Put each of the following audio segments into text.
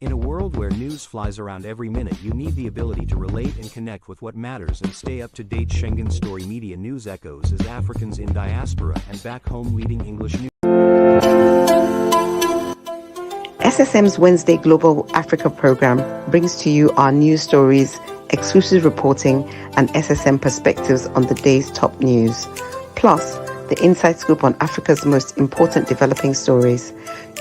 In a world where news flies around every minute, you need the ability to relate and connect with what matters and stay up to date. Schengen Story Media News echoes as Africans in diaspora and back home leading English news. SSM's Wednesday Global Africa program brings to you our news stories, exclusive reporting, and SSM perspectives on the day's top news. Plus, the inside scoop on Africa's most important developing stories.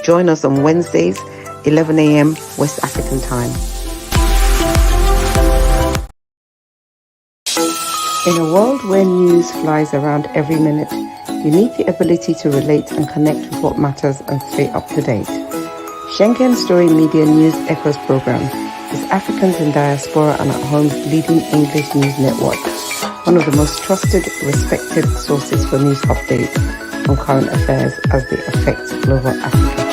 Join us on Wednesdays, 11 a.m. West African time. In a world where news flies around every minute, you need the ability to relate and connect with what matters and stay up to date. Schengen Story Media News Echoes program is Africans in diaspora and at home's leading English news network, one of the most trusted, respected sources for news updates on current affairs as they affect global Africa.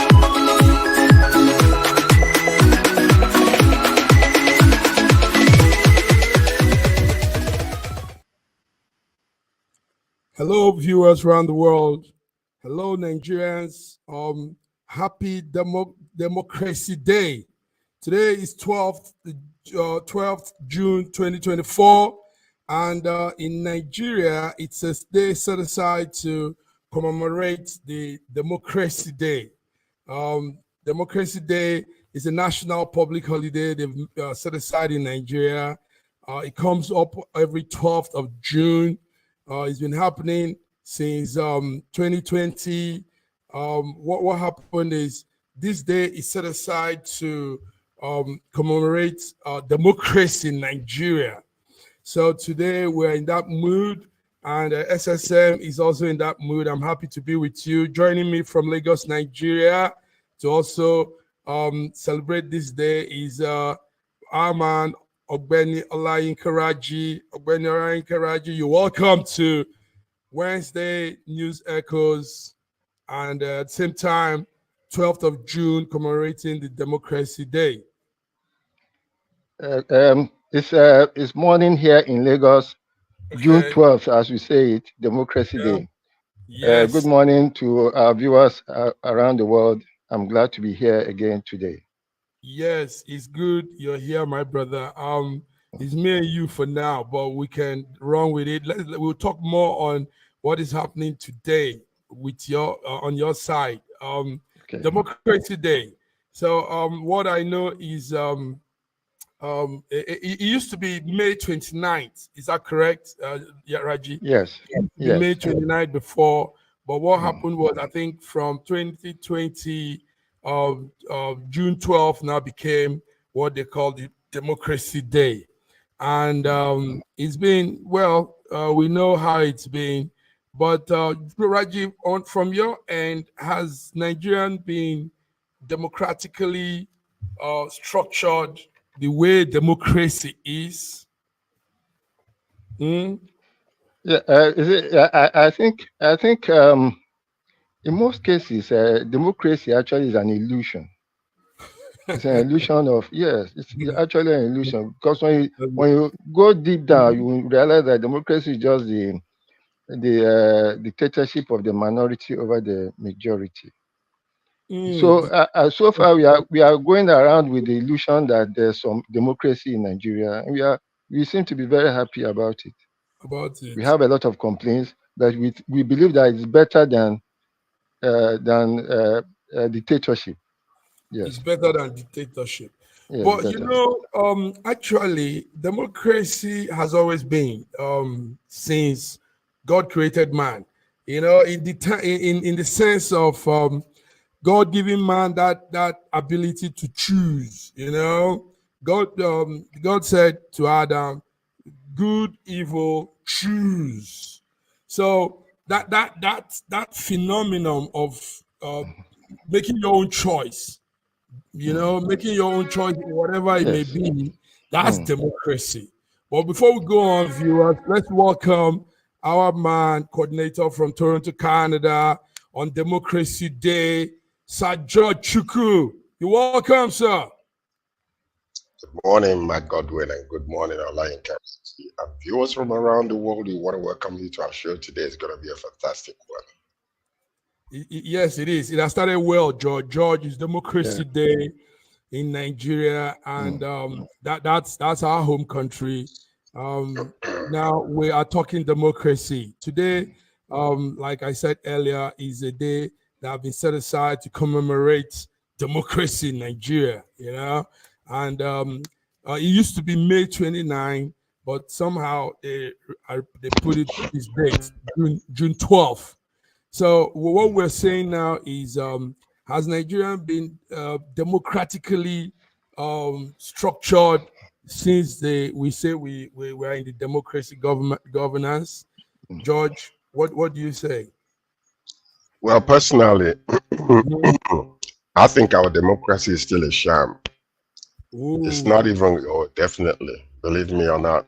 Hello, viewers around the world. Hello, Nigerians. Happy Democracy Day. Today is 12th June 2024, and in Nigeria, it's a day set aside to commemorate the Democracy Day. Democracy Day is a national public holiday they've set aside in Nigeria. It comes up every 12th of June. It's been happening since 2020. What happened is this day is set aside to commemorate democracy in Nigeria. So today we're in that mood, and SSM is also in that mood. I'm happy to be with you. Joining me from Lagos, Nigeria, to also celebrate this day is our man, Ogbeni Olayinkaraji. Ogbeni Olayinkaraji, you're welcome to Wednesday News Echoes, and at the same time, 12th of June, commemorating the Democracy Day. It's morning here in Lagos, okay. June 12th, as we say it, Democracy Day. Yes. Good morning to our viewers around the world. I'm glad to be here again today. Yes, it's good you're here, my brother. It's me and you for now, but we can run with it. We'll talk more on what is happening today with your on your side. Okay. Democracy Day. So what I know is it used to be May 29th. Is that correct? Yeah, Raji? Yes. Yes. May 29th before, but what happened was, I think from 2020 June 12th now became what they call the Democracy Day. And it's been, well, we know how it's been, but Rajiv, from your end, has Nigerian been democratically structured the way democracy is? Yeah, I think in most cases, democracy actually is an illusion. It's an illusion of, yes, it's actually an illusion, because when you go deep down, you realize that democracy is just the dictatorship of the minority over the majority. So so far we are going around with the illusion that there's some democracy in Nigeria, and we seem to be very happy about it. We have a lot of complaints, but we believe that it's better than dictatorship. Yes. It's better than dictatorship. Yes, but better. you know, actually, democracy has always been since God created man. You know, in the sense of God giving man that ability to choose. You know, God said to Adam, "Good, evil, choose." So that phenomenon of making your own choice, you know, making your own choice, whatever it may be, that's democracy. But before we go on, viewers, let's welcome our man, coordinator from Toronto, Canada, on Democracy Day, Sir George Chukwu. You're welcome, sir. Good morning, Matt Godwin, and good morning, Olayinkaraji. And viewers from around the world, we want to welcome you to our show today. It's going to be a fantastic one. Yes, it is. It has started well, George. George, it's Democracy Day. in Nigeria, and that's our home country. Now we are talking democracy today. Like I said earlier, is a day that have been set aside to commemorate democracy in Nigeria. You know, and it used to be May 29, but somehow they put it this date, June 12th. So what we're saying now is, has Nigeria been democratically structured since we say we are in the democracy governance? George, what do you say? Well, personally, I think our democracy is still a sham. It's not even, oh, definitely, believe me or not.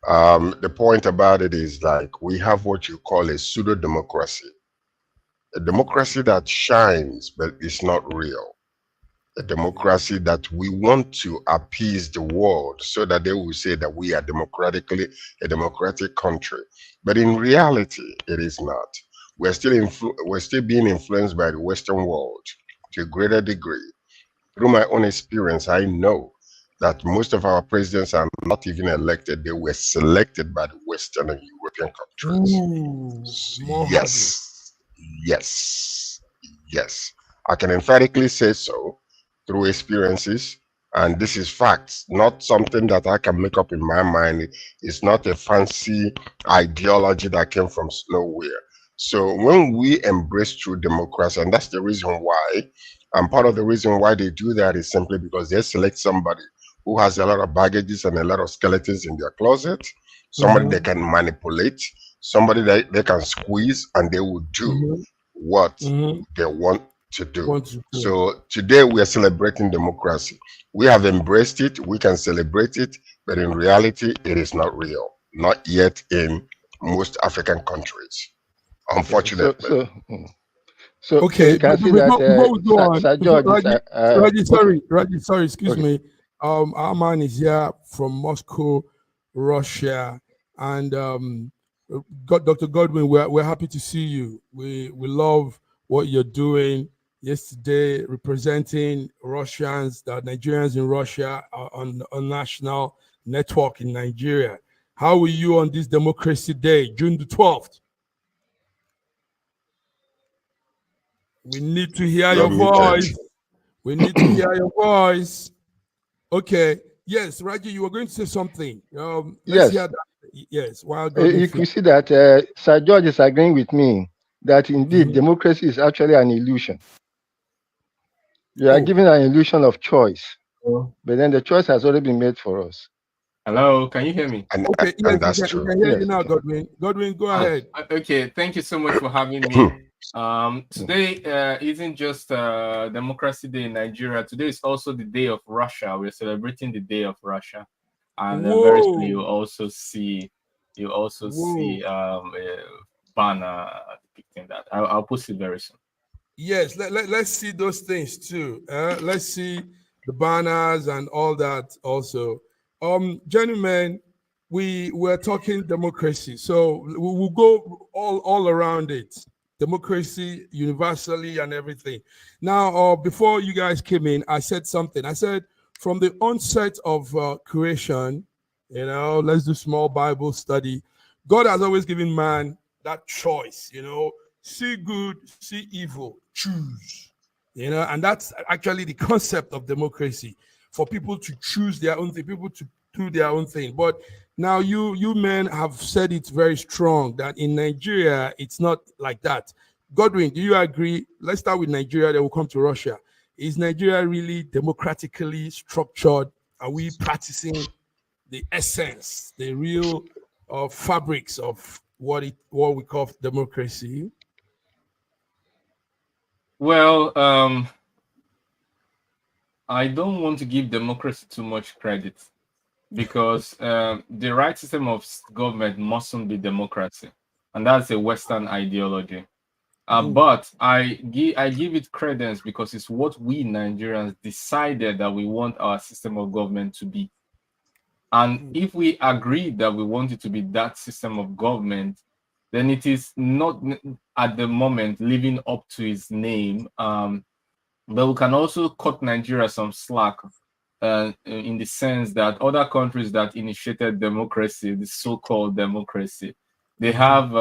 The point about it is, like, we have what you call a pseudo democracy, a democracy that shines but it's not real, a democracy that we want to appease the world so that they will say that we are democratically a democratic country, but in reality it is not. We're still being influenced by the Western world to a greater degree. Through my own experience, I know that most of our presidents are not even elected. They were selected by the Western and European countries. Yes, yes, yes. I can emphatically say so through experiences, and this is facts, not something that I can make up in my mind. It's not a fancy ideology that came from nowhere. So when we embrace true democracy, and that's the reason why, and part of the reason why they do that is simply because they select somebody who has a lot of baggages and a lot of skeletons in their closet, somebody they can manipulate, somebody that they can squeeze, and they will do what they want to do. So today we are celebrating democracy. We have embraced it, we can celebrate it, but in reality, it is not real. Not yet in most African countries, unfortunately. So okay, you can see before that we go on, Sir George Raji, sorry, excuse me. Our man is here from Moscow, Russia, and Dr. Godwin, we're happy to see you. We love what you're doing. Yesterday, representing Russians, the Nigerians in Russia, on national network in Nigeria. How are you on this Democracy Day, June the 12th? We need to hear your voice. We need to hear your voice. Okay. Yes, Raji, you were going to say something. Let's hear that. Yes. You can see that Sir George is agreeing with me that indeed democracy is actually an illusion. You are given an illusion of choice, but then the choice has already been made for us. Hello, can you hear me? Okay, yes, that's true. We can hear you now, Godwin. Godwin, go ahead. Okay, thank you so much for having me. Today isn't just Democracy Day in Nigeria. Today is also the Day of Russia. We're celebrating the Day of Russia, and very soon you also see a banner depicting that. I'll post it very soon. Yes, let's see those things too. Let's see the banners and all that also. Gentlemen, we're talking democracy, so we'll go all around it. Democracy universally and everything. Now, before you guys came in, I said something. I said from the onset of creation, let's do small Bible study. God has always given man that choice, see good, see evil, choose, and that's actually the concept of democracy, for people to choose their own thing, people to do their own thing. But now you men have said it very strong that in Nigeria, it's not like that. Godwin, do you agree? Let's start with Nigeria, then we'll come to Russia. Is Nigeria really democratically structured? Are we practicing the essence, the real fabrics of what we call democracy? Well, I don't want to give democracy too much credit, because the right system of government mustn't be democracy, and that's a Western ideology. But I give it credence because it's what we Nigerians decided that we want our system of government to be. And if we agree that we want it to be that system of government, then it is not at the moment living up to its name. but we can also cut Nigeria some slack in the sense that other countries that initiated democracy, the so-called democracy, they have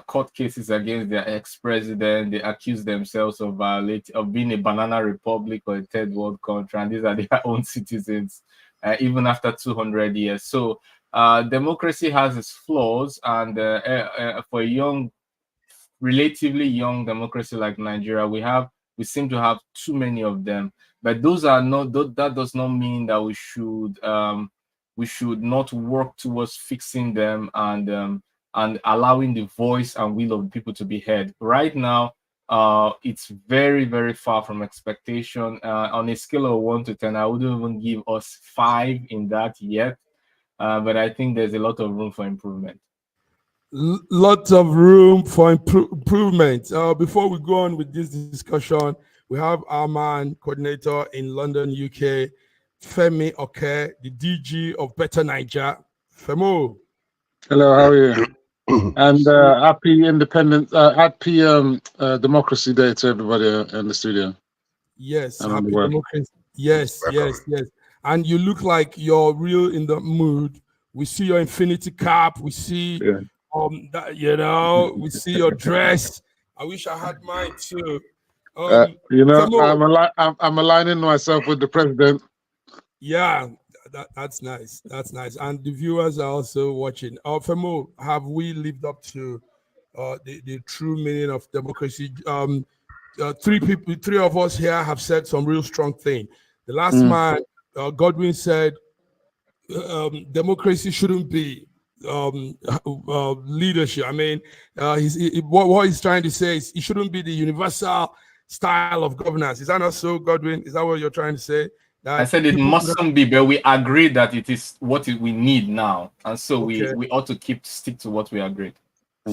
court cases against their ex-president. They accuse themselves of being a banana republic or a third world country, and these are their own citizens, even after 200 years. So democracy has its flaws, and for a relatively young democracy like Nigeria, we seem to have too many of them. But that does not mean that we should not work towards fixing them and allowing the voice and will of people to be heard. Right now, it's very, very far from expectation. On a scale of 1 to 10, I wouldn't even give us 5 in that yet. But I think there's a lot of room for improvement. Lots of room for improvement. Before we go on with this discussion, we have our man, coordinator in London, UK, Femi Oke, the DG of Better Niger. Femo. Hello, how are you? And happy Democracy Day to everybody in the studio. Yes, happy democracy. Yes. And you look like you're real in the mood. We see your infinity cap. We see, we see your dress. I wish I had mine too. I'm aligning myself with the president. Yeah, that's nice. That's nice. And the viewers are also watching. Femo, have we lived up to the true meaning of democracy? Three of us here have said some real strong thing. The last man, Godwin, said democracy shouldn't be leadership. I mean, what he's trying to say is it shouldn't be the universal style of governance. Is that not so, Godwin? Is that what you're trying to say? I said it mustn't be, but we agree that it is what we need now, and so we ought to stick to what we agreed.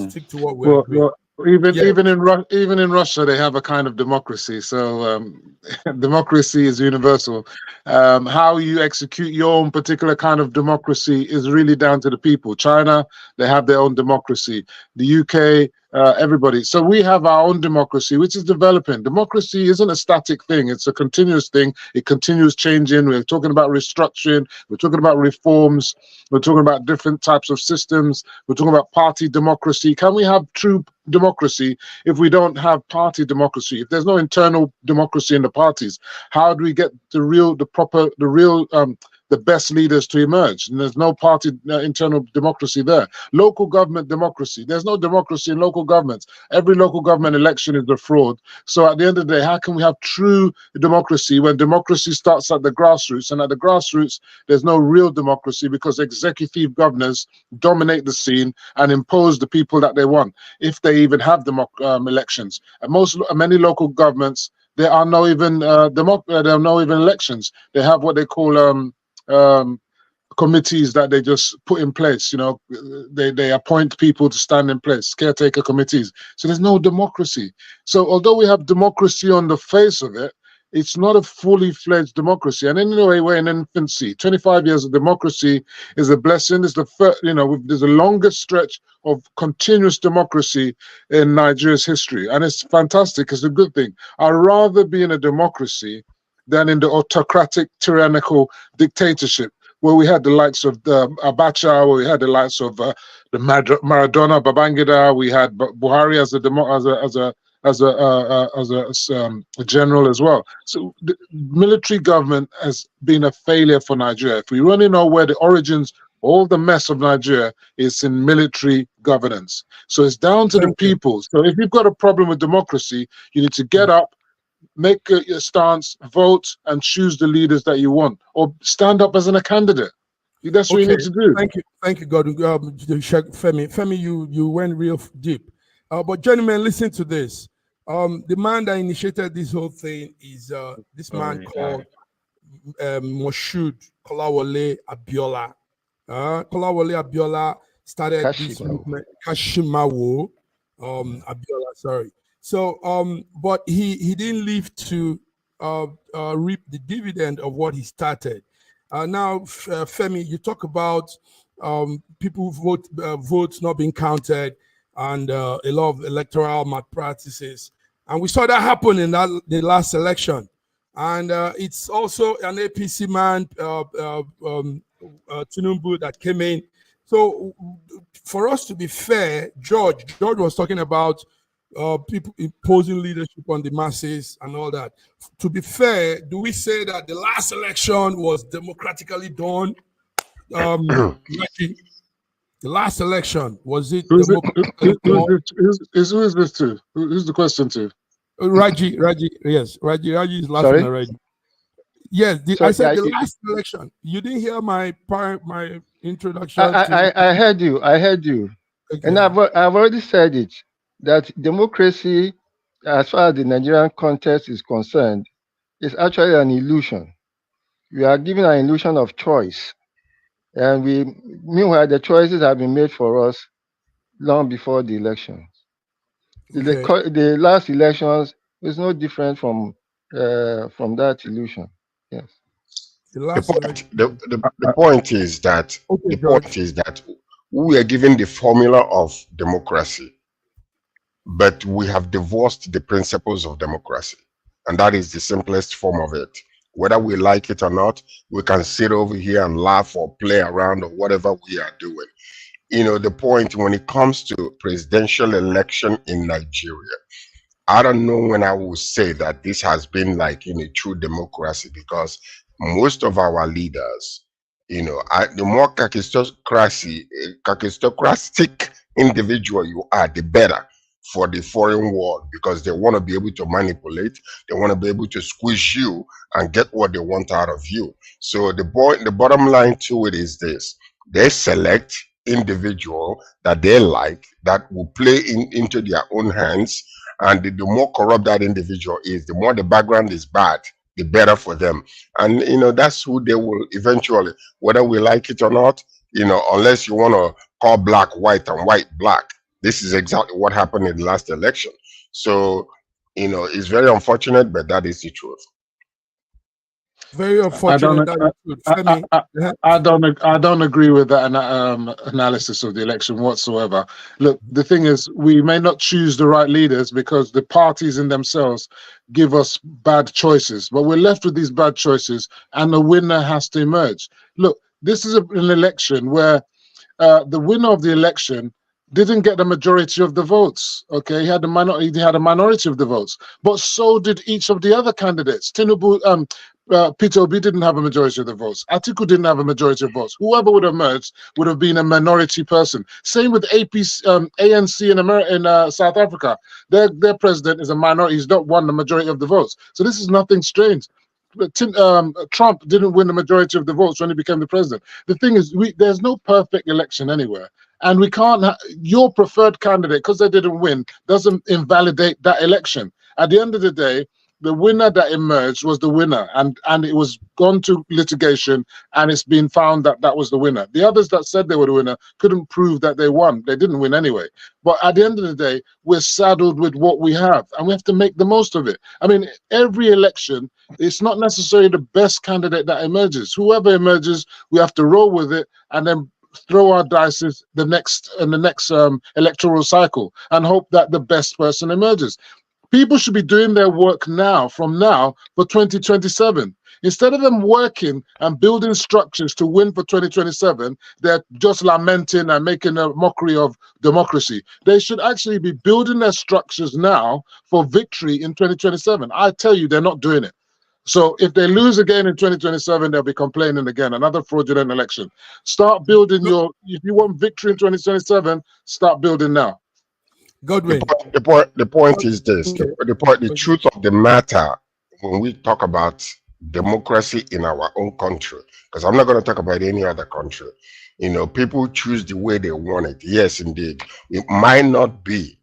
Stick to what we agreed. Even in Russia, they have a kind of democracy. So democracy is universal. How you execute your own particular kind of democracy is really down to the people. China, they have their own democracy. The UK, everybody. So we have our own democracy, which is developing. Democracy isn't a static thing. It's a continuous thing. It continues changing. We're talking about restructuring. We're talking about reforms. We're talking about different types of systems. We're talking about party democracy. Can we have true democracy if we don't have party democracy? If there's no internal democracy in the parties, how do we get the best leaders to emerge? And there's no party internal democracy there. Local government democracy. There's no democracy in local governments. Every local government election is a fraud. So at the end of the day, how can we have true democracy when democracy starts at the grassroots? And at the grassroots, there's no real democracy because executive governors dominate the scene and impose the people that they want, if they even have elections. And many local governments, there are no even elections. They have what they call committees that they just put in place. They appoint people to stand in place, caretaker committees. So there's no democracy. So although we have democracy on the face of it, it's not a fully fledged democracy. And anyway, we're in infancy. 25 years of democracy is a blessing. It's there's the longest stretch of continuous democracy in Nigeria's history. And it's fantastic. It's a good thing. I'd rather be in a democracy than in the autocratic, tyrannical dictatorship, where we had the likes of Abacha, where we had the likes of the Maradona, Babangida. We had Buhari as a general as well. So the military government has been a failure for Nigeria. If we really know where the origins, all the mess of Nigeria is in military governance. So it's down to the people. So if you've got a problem with democracy, you need to get up, make your stance, vote, and choose the leaders that you want, or stand up as a candidate. That's what you need to do. Thank you, God. Femi, you went real deep. But gentlemen, listen to this. The man that initiated this whole thing is this man called Moshood Kolawole Abiola. Kolawole Abiola started this movement, Kashimawo Abiola, sorry. So, but he didn't live to reap the dividend of what he started. Now, Femi, you talk about people votes not being counted and a lot of electoral malpractices. And we saw that happen in the last election. And it's also an APC man, Tinubu, that came in. So for us to be fair, George was talking about people imposing leadership on the masses and all that. To be fair, do we say that the last election was democratically done? The last election, was it? Who is this to? Who's the question to? Raji, yes. Raji is laughing already. Yes, I said the last election. You didn't hear my introduction. I heard you. Okay. And I've already said it, that democracy, as far as the Nigerian context is concerned, is actually an illusion. We are given an illusion of choice. And meanwhile, the choices have been made for us long before the elections. Okay. The last elections is no different from that illusion. Yes. The point is that we are given the formula of democracy, but we have divorced the principles of democracy, and that is the simplest form of it. Whether we like it or not, we can sit over here and laugh or play around or whatever we are doing. You know, the point when it comes to presidential election in Nigeria, I don't know when I will say that this has been like in a true democracy, because most of our leaders, you know, the more characteristic individual you are, the better for the foreign world, because they want to be able to manipulate, they want to be able to squeeze you and get what they want out of you. So the bottom line to it is this: they select individual that they like, that will play into their own hands, and the more corrupt that individual is, the more the background is bad, the better for them. And you know, that's who they will eventually, whether we like it or not, you know, unless you want to call black white and white black. This is exactly what happened in the last election. So, you know, it's very unfortunate, but that is the truth. Very unfortunate. I don't agree with that analysis of the election whatsoever. Look, the thing is, we may not choose the right leaders because the parties in themselves give us bad choices, but we're left with these bad choices, and the winner has to emerge. Look, this is an election where the winner of the election didn't get the majority of the votes. Okay, he had a minority of the votes, but so did each of the other candidates. Tinubu, Peter Obi didn't have a majority of the votes. Atiku didn't have a majority of votes. Whoever would have emerged would have been a minority person. Same with ANC in South Africa. Their president is a minority. He's not won the majority of the votes. So this is nothing strange. Trump didn't win the majority of the votes when he became the president. The thing is, there's no perfect election anywhere. And we can't, your preferred candidate, because they didn't win, doesn't invalidate that election. At the end of the day, the winner that emerged was the winner, and it was gone to litigation, and it's been found that that was the winner. The others that said they were the winner couldn't prove that they won. They didn't win anyway. But at the end of the day, we're saddled with what we have, and we have to make the most of it. I mean, every election, it's not necessarily the best candidate that emerges. Whoever emerges, we have to roll with it, and then throw our dice in the next electoral cycle and hope that the best person emerges. People should be doing their work now, from now, for 2027. Instead of them working and building structures to win for 2027, they're just lamenting and making a mockery of democracy. They should actually be building their structures now for victory in 2027. I tell you, they're not doing it. So if they lose again in 2027, they'll be complaining again, another fraudulent election. Start building if you want victory in 2027, start building now. Godwin. The point is this, the truth of the matter, when we talk about democracy in our own country, because I'm not going to talk about any other country, you know, people choose the way they want it. Yes, indeed. It might not be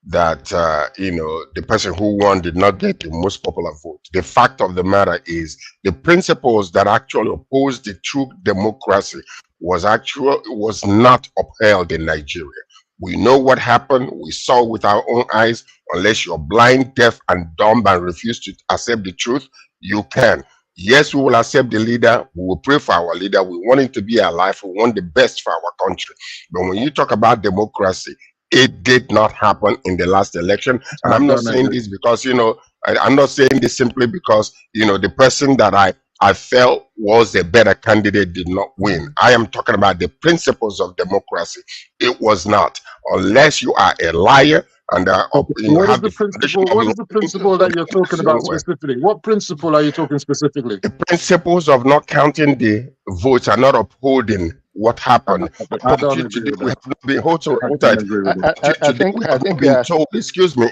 that you know, the person who won did not get the most popular vote. The fact of the matter is the principles that actually opposed the true democracy was not upheld in Nigeria. We know what happened. We saw with our own eyes. Unless you're blind, deaf, and dumb and refuse to accept the truth, you can. Yes, we will accept the leader. We will pray for our leader. We want him to be alive. We want the best for our country. But when you talk about democracy, It did not happen in the last election. And I'm not saying this because, you know, I'm not saying this simply because, you know, the person that I felt was a better candidate did not win. I am talking about the principles of democracy. It was not, unless you are a liar and you know, what is the principle? What is the principle that you're talking about specifically? What principle are you talking specifically? The principles of not counting the votes are not upholding what happened. I don't agree with that. We have not been told. Excuse me.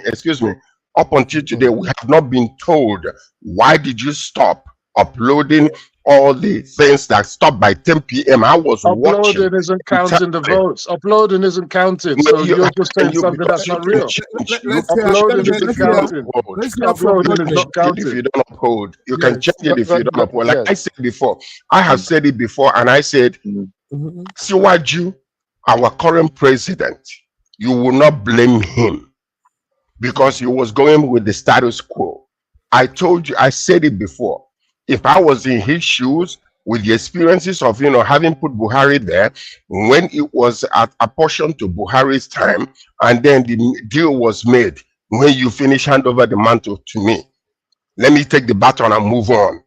Up until today, we have not been told why did you stop uploading all the things that stopped by 10 p.m. I was watching. Uploading isn't counting the votes. Uploading isn't counting. So you're just saying something that's not real. Uploading isn't counting. Uploading is not counting. If you don't uphold, you can check it if you don't uphold. Like I said before, I have said it before, and I said, Siwaju, our current president, you will not blame him because he was going with the status quo. I told you, I said it before. If I was in his shoes with the experiences of, you know, having put Buhari there, when it was apportioned to Buhari's time, and then the deal was made, when you finish hand over the mantle to me, let me take the baton and move on.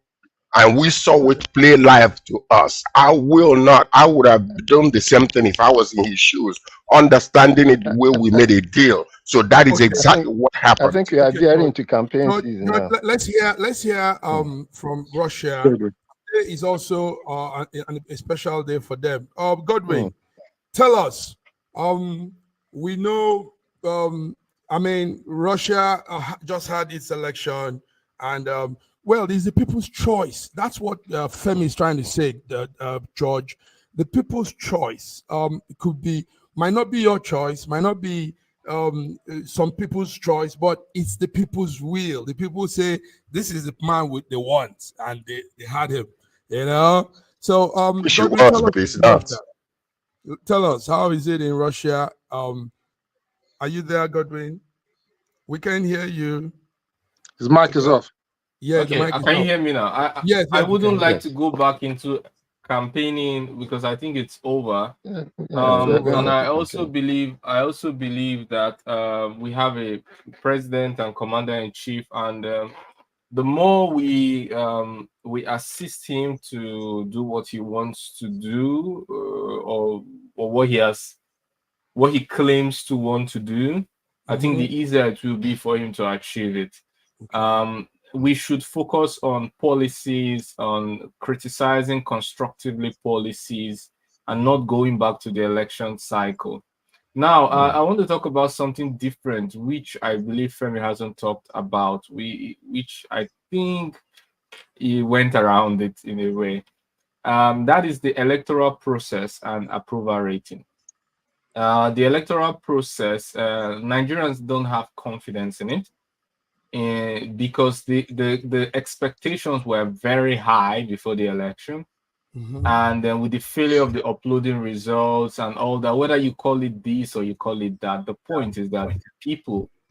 And we saw it play live to us. I would have done the same thing if I was in his shoes, understanding it the way we made a deal. So that is exactly what happened. I think we are gearing to campaign season now. Let's hear from Russia. Today is also a special day for them. Godwin, tell us. We know. I mean, Russia just had its election, and well, it's the people's choice. That's what Femi is trying to say, George. The people's choice. It might not be your choice, might not be some people's choice, but it's the people's will. The people say this is the man with the want, and they had him. You know. So tell us, how is it in Russia? Are you there, Godwin? We can hear you. His mic is off. Yeah, okay. Can you hear me now? Yes, I wouldn't like to go back into campaigning because I think it's over. And I also believe that we have a president and commander-in-chief, and the more we assist him to do what he wants to do, or what he claims to want to do, I think the easier it will be for him to achieve it. We should focus on policies, on criticizing constructively policies, and not going back to the election cycle. Now, I want to talk about something different, which I believe Femi hasn't talked about, which I think he went around it in a way. That is the electoral process and approval rating. The electoral process, Nigerians don't have confidence in it. Because the expectations were very high before the election, and then with the failure of the uploading results and all that, whether you call it this or you call it that, the point is that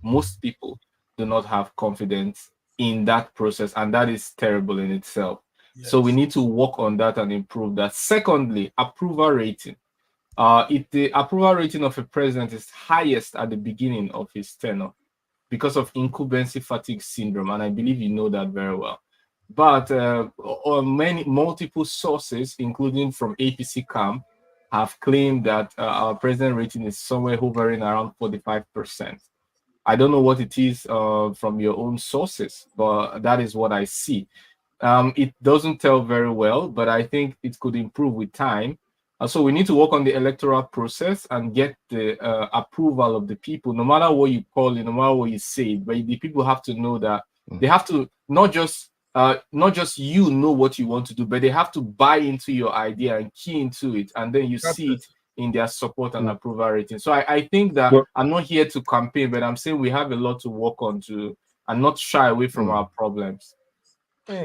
most people do not have confidence in that process, and that is terrible in itself. Yes. So we need to work on that and improve that. Secondly, approval rating. If the approval rating of a president is highest at the beginning of his tenure, because of incumbency fatigue syndrome, and I believe you know that very well. But multiple sources, including from APC camp, have claimed that our president rating is somewhere hovering around 45%. I don't know what it is from your own sources, but that is what I see. It doesn't tell very well, but I think it could improve with time. So we need to work on the electoral process and get the approval of the people, no matter what you call it, no matter what you say. But the people have to know that they have to not just you know what you want to do, but they have to buy into your idea and key into it, and then you see it in their support and approval rating. So I think that I'm not here to campaign, but I'm saying we have a lot to work on and not shy away from our problems.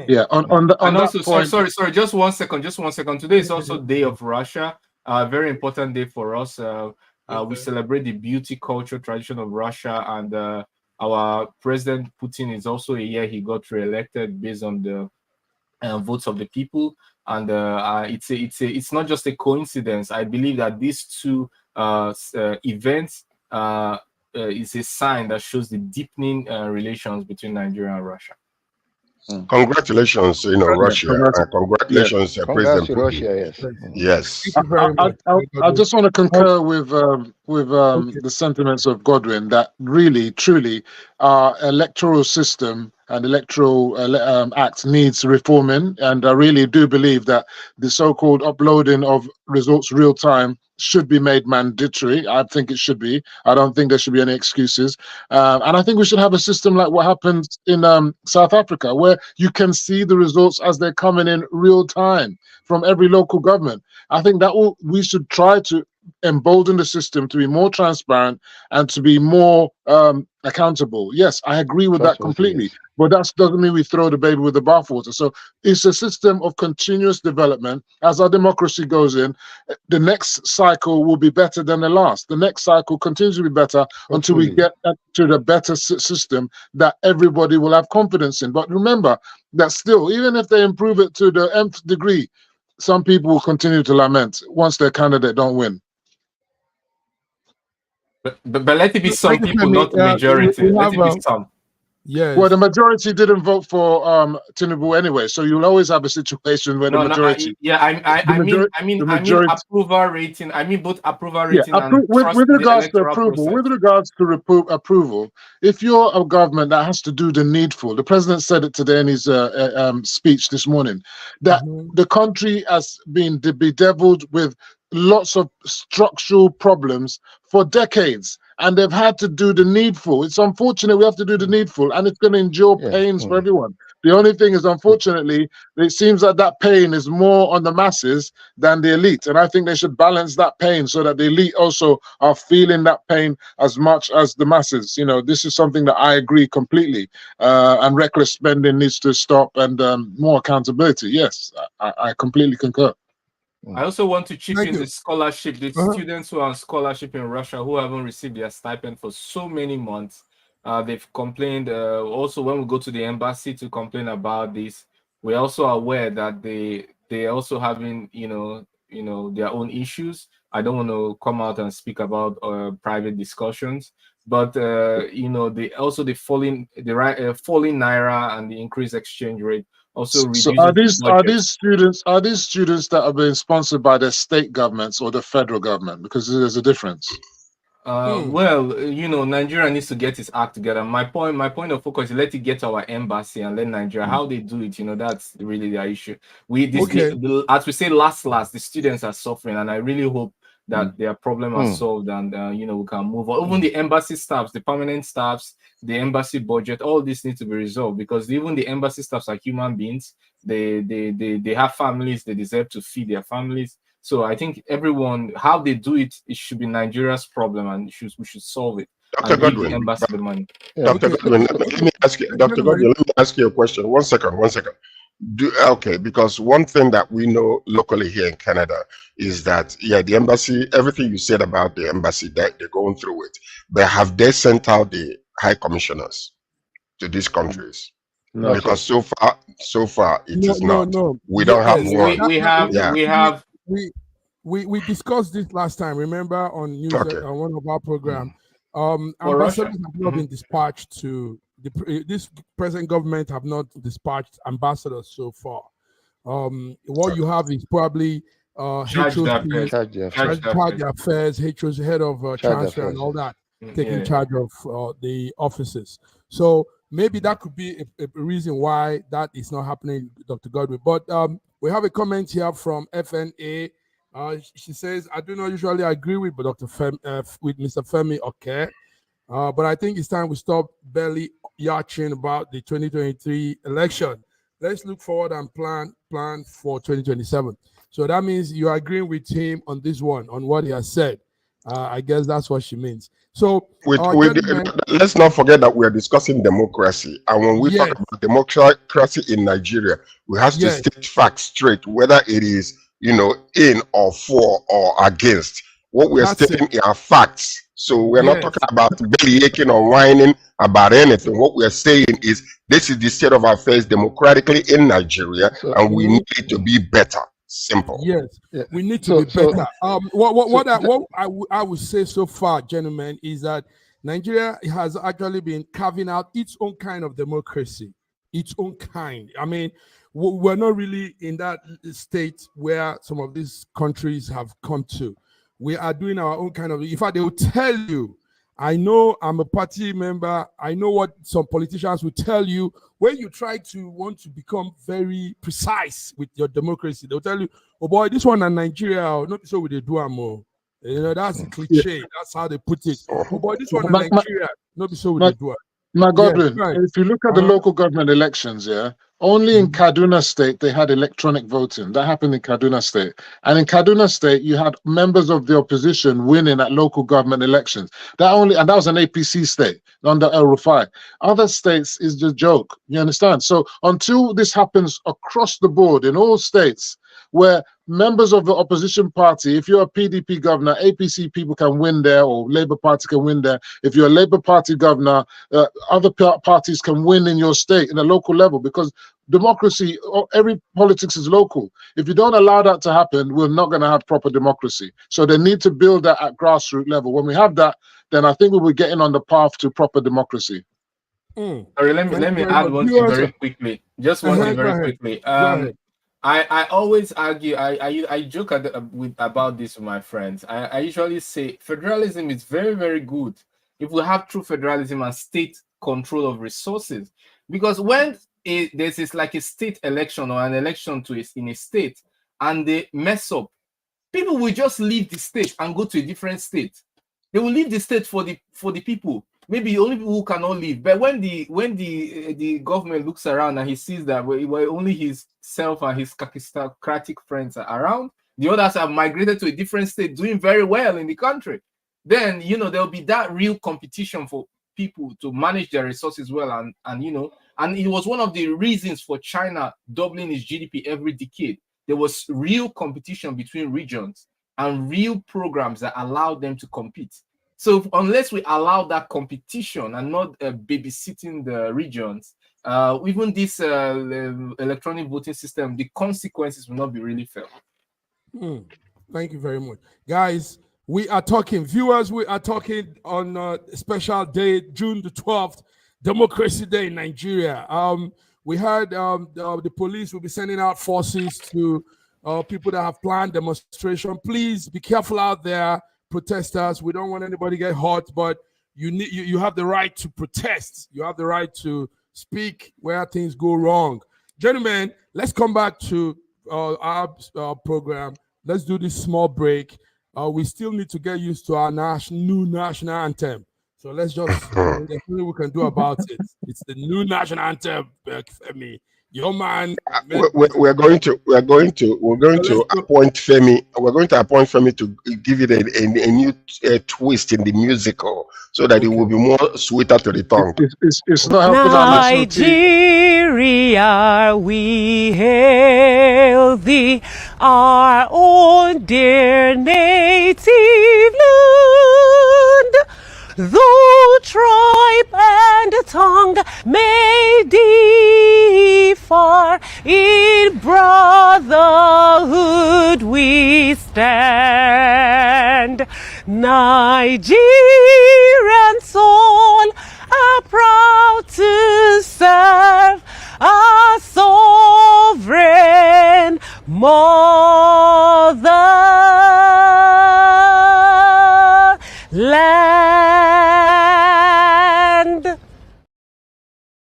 Yeah, on that point. Sorry, just one second. Today is also Day of Russia, a very important day for us. We celebrate the beauty, culture, tradition of Russia, and our president Putin is also a year he got re-elected based on the votes of the people, and it's not just a coincidence. I believe that these two events is a sign that shows the deepening relations between Nigeria and Russia. Congratulations, Russia, and congratulations, Congrats President to Putin. Russia, yes. Yes. Thank you very much. I just want to concur with the sentiments of Godwin that really, truly, our electoral system and electoral act needs reforming, and I really do believe that the so-called uploading of results real time should be made mandatory. I think it should be. I don't think there should be any excuses. And I think we should have a system like what happens in South Africa, where you can see the results as they're coming in real time from every local government. I think that we should try to embolden the system to be more transparent and to be more accountable. Yes, I agree with that completely. Yes. But that doesn't mean we throw the baby with the bathwater. So it's a system of continuous development. As our democracy goes in, the next cycle will be better than the last. The next cycle continues to be better until we get to the better system that everybody will have confidence in. But remember that still, even if they improve it to the nth degree, some people will continue to lament once their candidate don't win. But let it be some people, not the majority. Let it be some. Yes. Well, the majority didn't vote for Tinubu anyway, so you'll always have a situation where the majority. I mean approval rating. I mean both approval rating and with regards to approval. Process. With regards to approval, if you're a government that has to do the needful, the president said it today in his speech this morning, that the country has been bedeviled with lots of structural problems for decades, and they've had to do the needful. It's unfortunate we have to do the needful, and it's going to endure pains for everyone. The only thing is, unfortunately, it seems that that pain is more on the masses than the elite, and I think they should balance that pain so that the elite also are feeling that pain as much as the masses. This is something that I agree completely, and reckless spending needs to stop, and more accountability. Yes, I completely concur. I also want to chip in the scholarship. The students who are on scholarship in Russia who haven't received their stipend for so many months, they've complained. Also, when we go to the embassy to complain about this, we're also aware that they also having their own issues. I don't want to come out and speak about private discussions, but the falling naira and the increased exchange rate. Also, so are these students that are being sponsored by the state governments or the federal government? Because there's a difference. Well, Nigeria needs to get its act together. My point of focus is let it get to our embassy and let Nigeria how they do it. That's really their issue. As we say, last the students are suffering, and I really hope that their problem are solved, and we can move on. Even the embassy staffs, the permanent staffs, the embassy budget, all this needs to be resolved, because even the embassy staffs are human beings. They have families. They deserve to feed their families. So I think everyone, how they do it, it should be Nigeria's problem, and we should solve it. Dr. Godwin, the embassy the money. Dr. Godwin, let me ask you, Dr. Godwin, let me ask you a question. One second. Because one thing that we know locally here in Canada is that, the embassy, everything you said about the embassy, that they're going through it, but have they sent out the high commissioners to these countries? No, because so far it is not. No. We don't have one. We discussed this last time. Remember on news on one of our programs. Ambassadors have not been dispatched to this present government have not dispatched ambassadors so far. What you have is probably charge affairs, HO's head of transfer and all that, taking charge of the offices. So maybe that could be a reason why that is not happening, Dr. Godwin. But we have a comment here from FNA. She says, I do not usually agree with Mr. Femi Oke, but I think it's time we stop belly yachting about the 2023 election. Let's look forward and plan for 2027. So that means you are agreeing with him on this one, on what he has said. I guess that's what she means. So let's not forget that we are discussing democracy. And when we talk about democracy in Nigeria, we have to state facts straight, whether it is, in or for or against. What we are stating are facts. So we're not talking about belly aching or whining about anything. What we are saying is this is the state of affairs democratically in Nigeria, and we need it to be better. Simple. Yes, Yeah. we need to be So better. What I would say so far, gentlemen, is that Nigeria has actually been carving out its own kind of democracy, its own kind. I mean, we're not really in that state where some of these countries have come to. We are doing our own kind of. In fact, they will tell you. I know I'm a party member. I know what some politicians will tell you when you try to want to become very precise with your democracy. They'll tell you, "Oh boy, this one in Nigeria, not so with the do more." You know, that's the cliche. Yeah. That's how they put it. Oh boy, this one in My, Nigeria, not be so with the do. Godwin, Right. if you look at the local government elections, only in Kaduna State they had electronic voting. That happened in Kaduna State. And in Kaduna State, you had members of the opposition winning at local government elections. That was an APC state under El Rufai. Other states is the joke. You understand? So until this happens across the board in all states, where members of the opposition party, if you're a PDP governor, APC people can win there, or Labour Party can win there. If you're a Labour Party governor, other parties can win in your state in a local level, because democracy, every politics is local. If you don't allow that to happen, we're not going to have proper democracy. So they need to build that at grassroots level. When we have that, then I think we'll be getting on the path to proper democracy. Sorry, let me add one thing very quickly. Just one thing very quickly. I always argue, I joke about this with my friends. I usually say federalism is very, very good if we have true federalism and state control of resources. Because when there's like a state election or an election in a state and they mess up, people will just leave the state and go to a different state. They will leave the state for the people. Maybe only people who cannot leave. But when the government looks around and he sees that only his self and his kakistocratic friends are around, the others have migrated to a different state, doing very well in the country, then there'll be that real competition for people to manage their resources well, and it was one of the reasons for China doubling its GDP every decade. There was real competition between regions and real programs that allowed them to compete. So unless we allow that competition and not babysitting the regions, even this electronic voting system, the consequences will not be really felt. Thank you very much. Guys, we are talking, viewers, we are talking on a special day, June the 12th, Democracy Day in Nigeria. We heard the police will be sending out forces to people that have planned demonstration. Please be careful out there, protesters. We don't want anybody to get hurt, but you have the right to protest. You have the right to speak where things go wrong. Gentlemen, let's come back to our program. Let's do this small break. We still need to get used to our new national anthem. So let's just there's nothing we can do about it. It's the new national anthem, Femi. Your man. We're going to appoint Femi. We're going to appoint Femi to give it a new twist in the musical, so that it will be more sweeter to the tongue. It's not helping. Nigeria, we hail thee, our own dear native land. Though tribe and tongue may differ, in brotherhood we stand. Nigerian soul are proud to serve our sovereign motherland.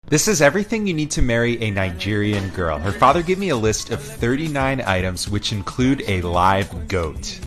This is everything you need to marry a Nigerian girl. Her father gave me a list of 39 items, which include a live goat.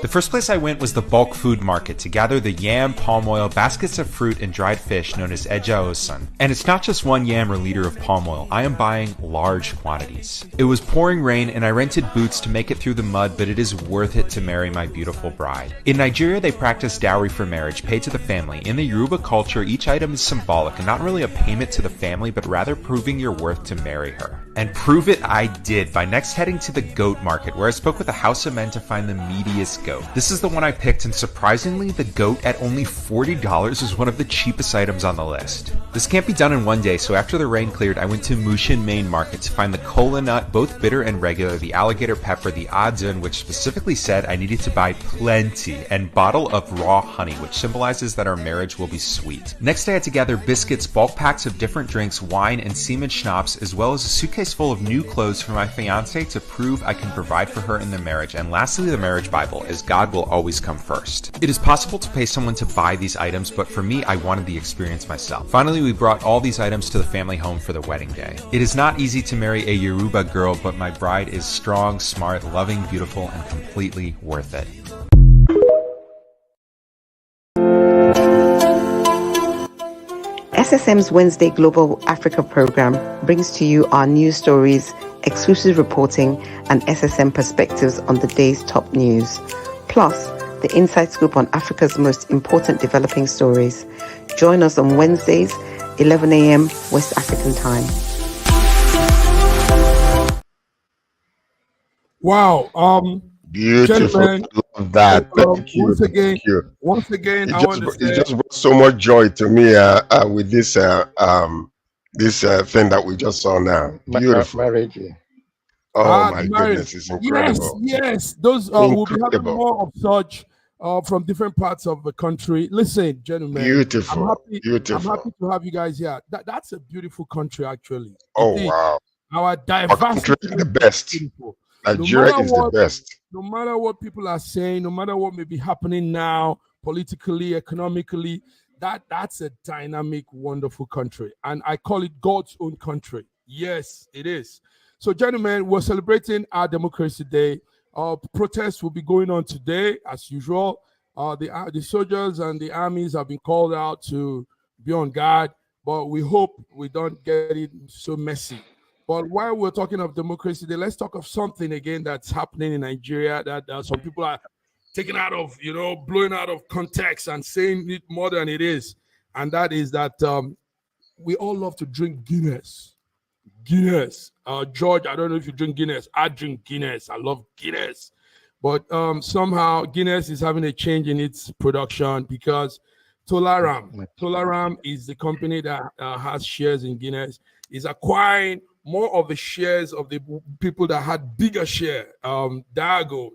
The first place I went was the bulk food market to gather the yam, palm oil, baskets of fruit, and dried fish known as eja osun. And it's not just one yam or liter of palm oil. I am buying large quantities. It was pouring rain and I rented boots to make it through the mud, but it is worth it to marry my beautiful bride. In Nigeria, they practice dowry for marriage, paid to the family. In the Yoruba culture, each item is symbolic and not really a payment to the family, but rather proving your worth to marry her. And prove it I did by next heading to the goat market, where I spoke with a house of men to find the meatiest goat. goat. This is the one I picked, and surprisingly, the goat at only $40 is one of the cheapest items on the list. This can't be done in one day, so after the rain cleared, I went to Mushin Main Market to find the cola nut, both bitter and regular, the alligator pepper, the adzun, which specifically said I needed to buy plenty, and bottle of raw honey, which symbolizes that our marriage will be sweet. Next, I had to gather biscuits, bulk packs of different drinks, wine, and semen schnapps, as well as a suitcase full of new clothes for my fiance to prove I can provide for her in the marriage. And lastly, the marriage Bible, as God will always come first. It is possible to pay someone to buy these items, but for me, I wanted the experience myself. Finally, we brought all these items to the family home for the wedding day. It is not easy to marry a Yoruba girl, but my bride is strong, smart, loving, beautiful, and completely worth it. SSM's Wednesday Global Africa program brings to you our news stories, exclusive reporting, and SSM perspectives on the day's top news. Plus, the inside scoop on Africa's most important developing stories. Join us on Wednesdays, 11 a.m. West African time. Wow. Beautiful. Gentlemen, Love that. Thank you. Once again, It I just, want to it say, just brought so much joy to me with this thing that we just saw now. Beautiful. Marriage. Oh my goodness, it's incredible. Yes. Those we'll be having more of such from different parts of the country. Listen, gentlemen, Beautiful. I'm happy Beautiful. to have you guys here. That's a beautiful country, actually. Oh It is. wow. Our Our diversity country is the best. beautiful. Nigeria is the best. No matter what people are saying, no matter what may be happening now, politically, economically, that's a dynamic, wonderful country. And I call it God's own country. Yes, it is. So, gentlemen, we're celebrating our Democracy Day. Protests will be going on today, as usual. The soldiers and the armies have been called out to be on guard, but we hope we don't get it so messy. But while we're talking of Democracy Day, let's talk of something again that's happening in Nigeria that some people are taking out of, blowing out of context and saying it more than it is. And that is that we all love to drink Guinness. George, I don't know if you drink Guinness. I drink Guinness. I love Guinness. But somehow Guinness is having a change in its production because Tolaram is the company that has shares in Guinness, is acquiring more of the shares of the people that had bigger share. Diageo.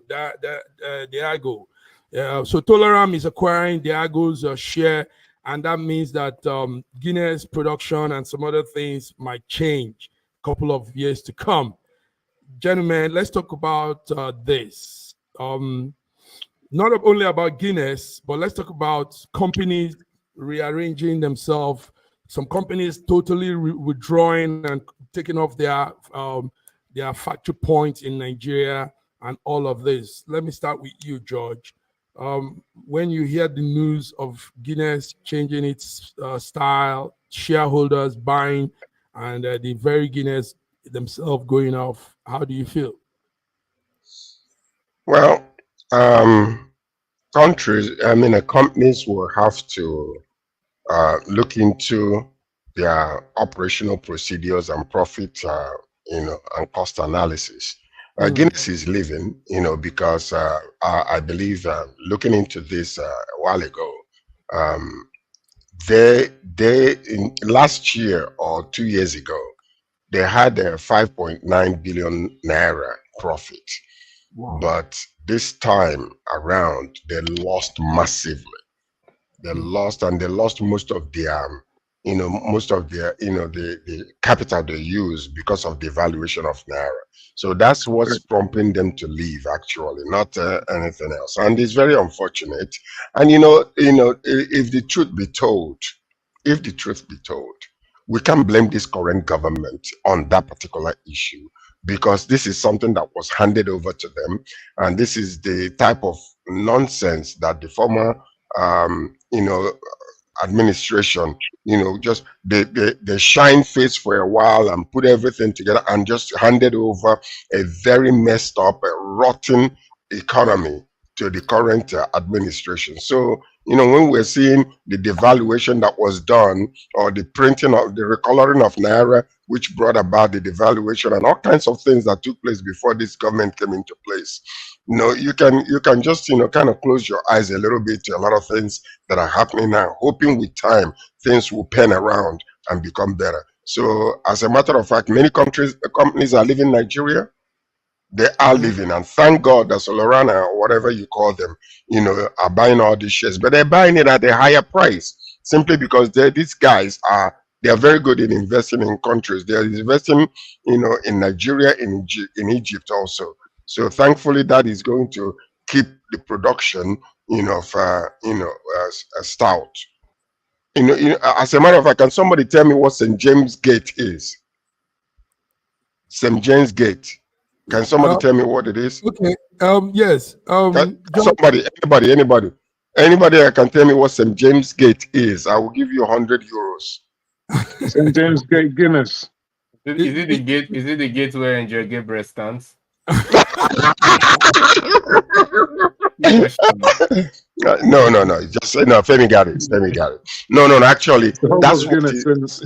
So Tolaram is acquiring Diageo's share, and that means that Guinness production and some other things might change a couple of years to come. Gentlemen, let's talk about this. Not only about Guinness, but let's talk about companies rearranging themselves. Some companies totally withdrawing and taking off their factory points in Nigeria and all of this. Let me start with you, George. When you hear the news of Guinness changing its style, shareholders buying, and the very Guinness themselves going off, how do you feel? Well, companies will have to look into their operational procedures and profit, and cost analysis. Guinness is living, because I believe looking into this a while ago, they in last year or 2 years ago, they had a 5.9 billion naira profit. Wow. But this time around, they lost massively. They lost most of their, the capital they use because of the valuation of naira. So that's what's prompting them to leave, actually, not anything else. And it's very unfortunate. And if the truth be told, we can't blame this current government on that particular issue, because this is something that was handed over to them, and this is the type of nonsense that the former administration, just they shine face for a while and put everything together and just handed over a very messed up, rotten economy to the current administration. So, when we're seeing the devaluation that was done, or the printing of the recoloring of naira, which brought about the devaluation and all kinds of things that took place before this government came into place, you can just kind of close your eyes a little bit to a lot of things that are happening now, hoping with time things will turn around and become better. So as a matter of fact, many companies are leaving Nigeria. They are leaving, and thank God that Solorana or whatever you call them, are buying all these shares, but they're buying it at a higher price simply because these guys are very good in investing in countries. They're investing, in Nigeria, in Egypt also. So thankfully, that is going to keep the production, stout. As a matter of fact, can somebody tell me what St. James Gate is? St. James Gate. Can somebody tell me what it is? Okay. Yes. Somebody, anybody that can tell me what St. James Gate is, I will give you 100 euros. St. James Gate Guinness. Is it the gate? Is it the gate where Enjoy Gabriel stands? No. Just no. Femi got it. No. Actually, that's what Guinness.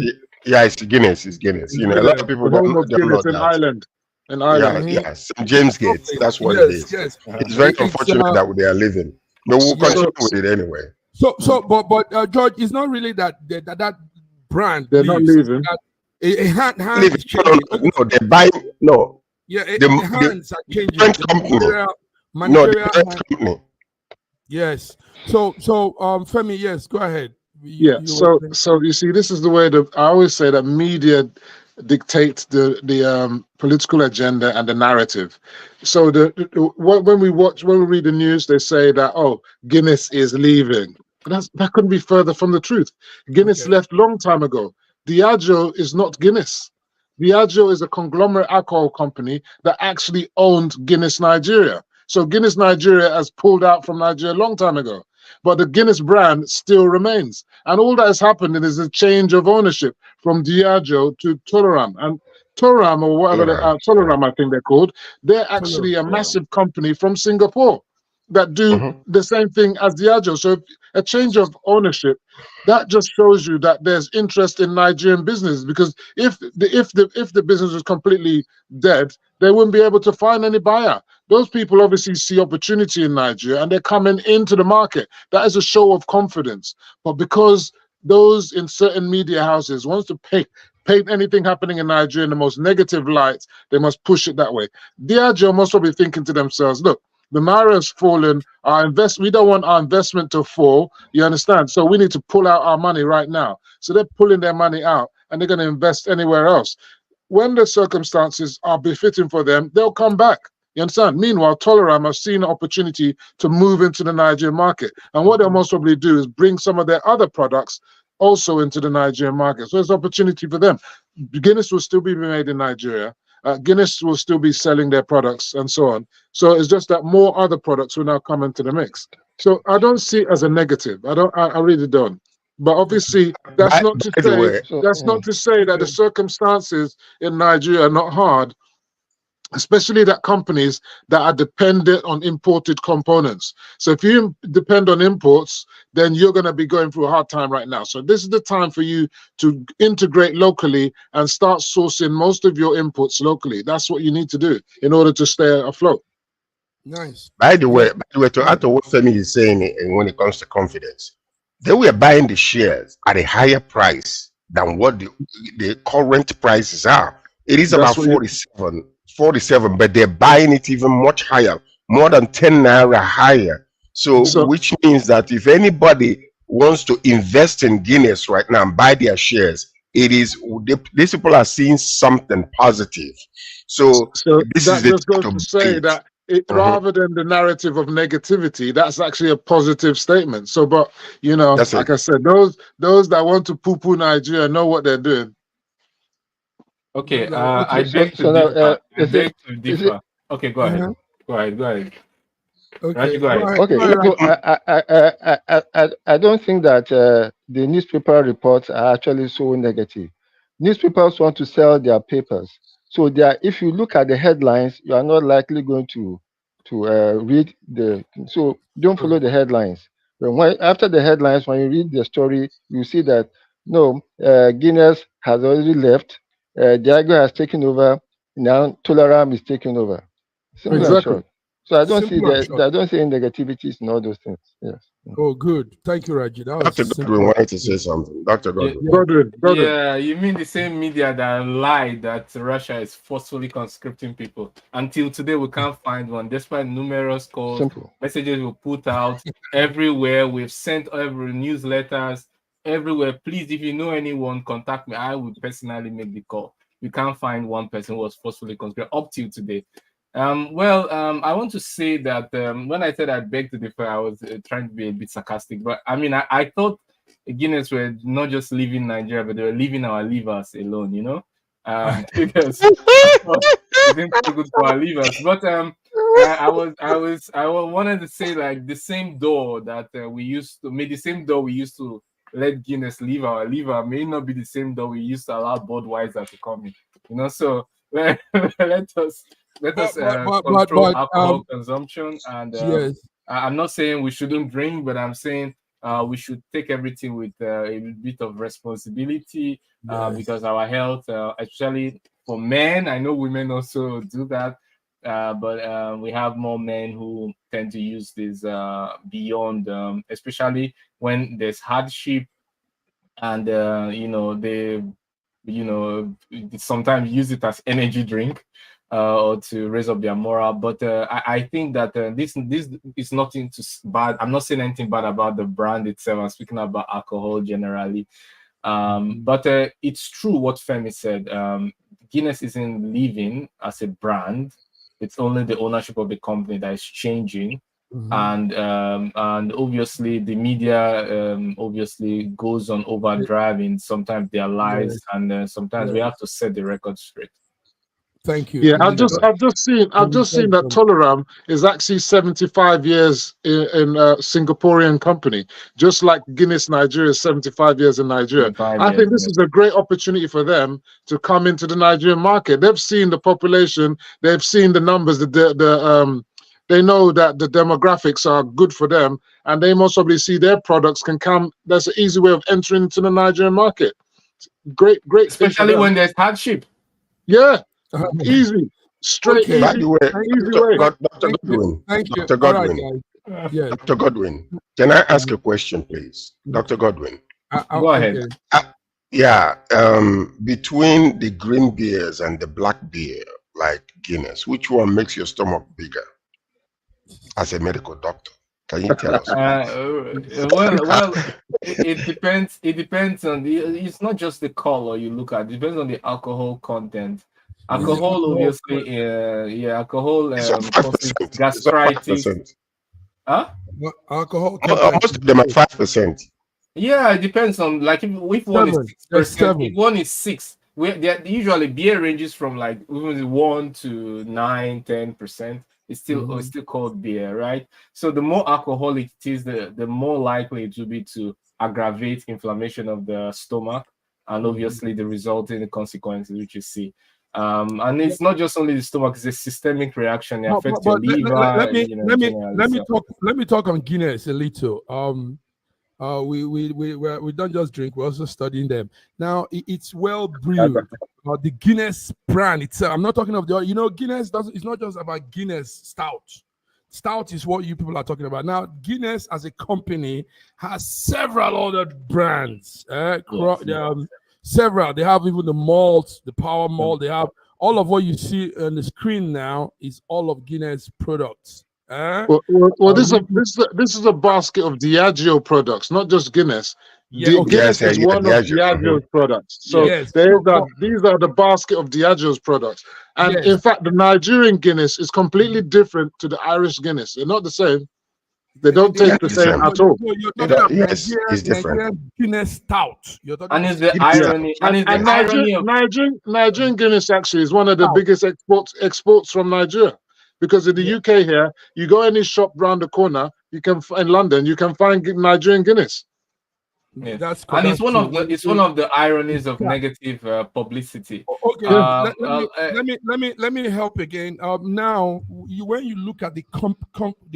Yeah, it's Guinness. It's Guinness. A lot of people don't know Guinness in that. Ireland. In Ireland. Yeah, St. James Gate. That's what it is. Yes. It's very unfortunate that they are leaving. But we'll continue with it anyway. But George, it's not really that brand. They're not leaving. No, they're buying. No. Yeah, the hands are changing. Different company. Yes. So Femi, yes, go ahead. So you see, this is the way that I always say that media dictates the political agenda and the narrative. So when we read the news, they say that Guinness is leaving. That couldn't be further from the truth. Guinness left long time ago. Diageo is not Guinness. Diageo is a conglomerate alcohol company that actually owned Guinness Nigeria. So Guinness Nigeria has pulled out from Nigeria a long time ago. But the Guinness brand still remains. And all that has happened is a change of ownership from Diageo to Tolaram. And Tolaram, or whatever, Tolaram I think they're called, they're actually a massive company from Singapore that do the same thing as Diageo. So a change of ownership, that just shows you that there's interest in Nigerian business, because if the business was completely dead, they wouldn't be able to find any buyer. Those people obviously see opportunity in Nigeria and they're coming into the market. That is a show of confidence. But because those in certain media houses wants to paint anything happening in Nigeria in the most negative light, they must push it that way. Diageo must probably thinking to themselves, look, the Naira has fallen. We don't want our investment to fall. You understand? So we need to pull out our money right now. So they're pulling their money out and they're going to invest anywhere else. When the circumstances are befitting for them, they'll come back. You understand? Meanwhile, Tolaram have seen an opportunity to move into the Nigerian market. And what they'll most probably do is bring some of their other products also into the Nigerian market. So there's opportunity for them. Guinness will still be made in Nigeria. Guinness will still be selling their products and so on. So it's just that more other products will now come into the mix. So I don't see it as a negative. I really don't. But obviously, that's not to say that the circumstances in Nigeria are not hard, especially that companies that are dependent on imported components. So if you depend on imports, then you're going to be going through a hard time right now. So this is the time for you to integrate locally and start sourcing most of your inputs locally. That's what you need to do in order to stay afloat. Nice. By the way, to add to what Femi is saying, when it comes to confidence, they were buying the shares at a higher price than what the current prices are. It is about 47, but they're buying it even much higher, more than 10 Naira higher. So which means that if anybody wants to invest in Guinness right now and buy their shares, these people are seeing something positive. So this that is the just goes to say that rather than the narrative of negativity, that's actually a positive statement. So, but like I said, those that want to poo-poo Nigeria know what they're doing. Okay, I beg to differ. Okay, go ahead. Go ahead. Okay, go ahead. Okay. I don't think that the newspaper reports are actually so negative. Newspapers want to sell their papers, so if you look at the headlines, you are not likely going to read the. So don't follow the headlines. After the headlines, when you read the story, you see that Guinness has already left. Diageo has taken over. Now Tolaram is taking over. Simple and short. So I don't Simple and see short. I don't see any negativities in all those things. Yes. Oh, good. Thank you, Raji. That was Dr. simple. Godwin wanted to say something. Dr. Godwin. Yeah, you mean the same media that lied that Russia is forcefully conscripting people? Until today, we can't find one, despite numerous calls, messages we put out everywhere. We've sent every newsletters everywhere. Please, if you know anyone, contact me. I will personally make the call. We can't find one person who was forcefully conscripted up till today. I want to say that when I said I beg to differ, I was trying to be a bit sarcastic. But I mean, I thought Guinness were not just leaving Nigeria, but they were leaving our livers alone, you know, because it didn't feel good for our livers. But I wanted to say, like, the same door that we used to let Guinness leave our liver may not be the same door we used to allow Budweiser to come in, you know. So let us control alcohol consumption. And yes. I'm not saying we shouldn't drink, but I'm saying we should take everything with a bit of responsibility, because our health, especially for men, I know women also do that, but we have more men who tend to use this beyond, especially when there's hardship, and they sometimes use it as energy drink or to raise up their morale. But I think that this is nothing bad. I'm not saying anything bad about the brand itself. I'm speaking about alcohol generally. But it's true what Femi said. Guinness isn't living as a brand. It's only the ownership of the company that is changing. And obviously the media obviously goes on overdriving sometimes their lies, and sometimes we have to set the record straight. Thank you. Yeah, I've just seen that Tolaram is actually 75 years in a Singaporean company, just like Guinness Nigeria is 75 years in Nigeria. I think this is a great opportunity for them to come into the Nigerian market. They've seen the population, they've seen the numbers, they know that the demographics are good for them, and they most probably see their products can come. That's an easy way of entering into the Nigerian market. Great, especially when there's hardship. Yeah. Easy, straight, okay. By the way, Dr. Godwin, Dr. Godwin, can I ask a question, please? Dr. Godwin. Go ahead. Between the green beers and the black beer, like Guinness, which one makes your stomach bigger? As a medical doctor, can you tell us? It depends. It depends on it's not just the color you look at. It depends on the alcohol content. Alcohol, obviously, alcohol causes gastritis. Huh? Alcohol content. Most of them are 5%. Yeah, it depends on, like, if one is 6%, if one is 6. Usually beer ranges from like 1 to 9, 10%. It's still called beer, right? So the more alcoholic it is, the more likely it will be to aggravate inflammation of the stomach, and obviously the resulting consequences which you see. And it's not just only the stomach; it's a systemic reaction. It affects your liver. Let me talk on Guinness a little. We don't just drink; we're also studying them. Now it's well brewed. The Guinness brand itself. I'm not talking of Guinness it's not just about Guinness Stout. Stout is what you people are talking about. Now, Guinness as a company has several other brands. Several. They have even the malt, the power malt. They have all of what you see on the screen now is all of Guinness products. This is a basket of Diageo products, not just Guinness. Guinness is one of Diageo's products. So these are the basket of Diageo's products. And in fact, the Nigerian Guinness is completely different to the Irish Guinness. They're not the same. They don't taste the same at all. Yes, it's different. Guinness Stout. And it's the irony. And Nigerian Guinness actually is one of the biggest exports from Nigeria. Because in the UK here, you go any shop round the corner, in London, you can find Nigerian Guinness. Yeah. And it's one of the ironies of negative publicity. Okay, let me help again. Now, when you look at the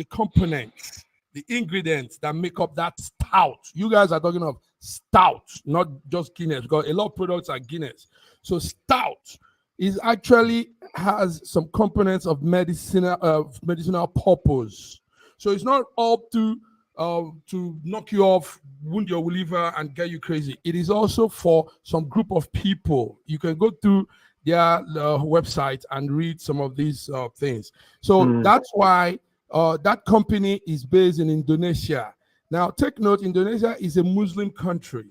components, the ingredients that make up that stout, you guys are talking of stout, not just Guinness. Because a lot of products are Guinness. So stout is actually has some components of medicinal purpose. So it's not up to knock you off, wound your liver, and get you crazy. It is also for some group of people. You can go through their website and read some of these things. So that's why that company is based in Indonesia. Now, take note, Indonesia is a Muslim country,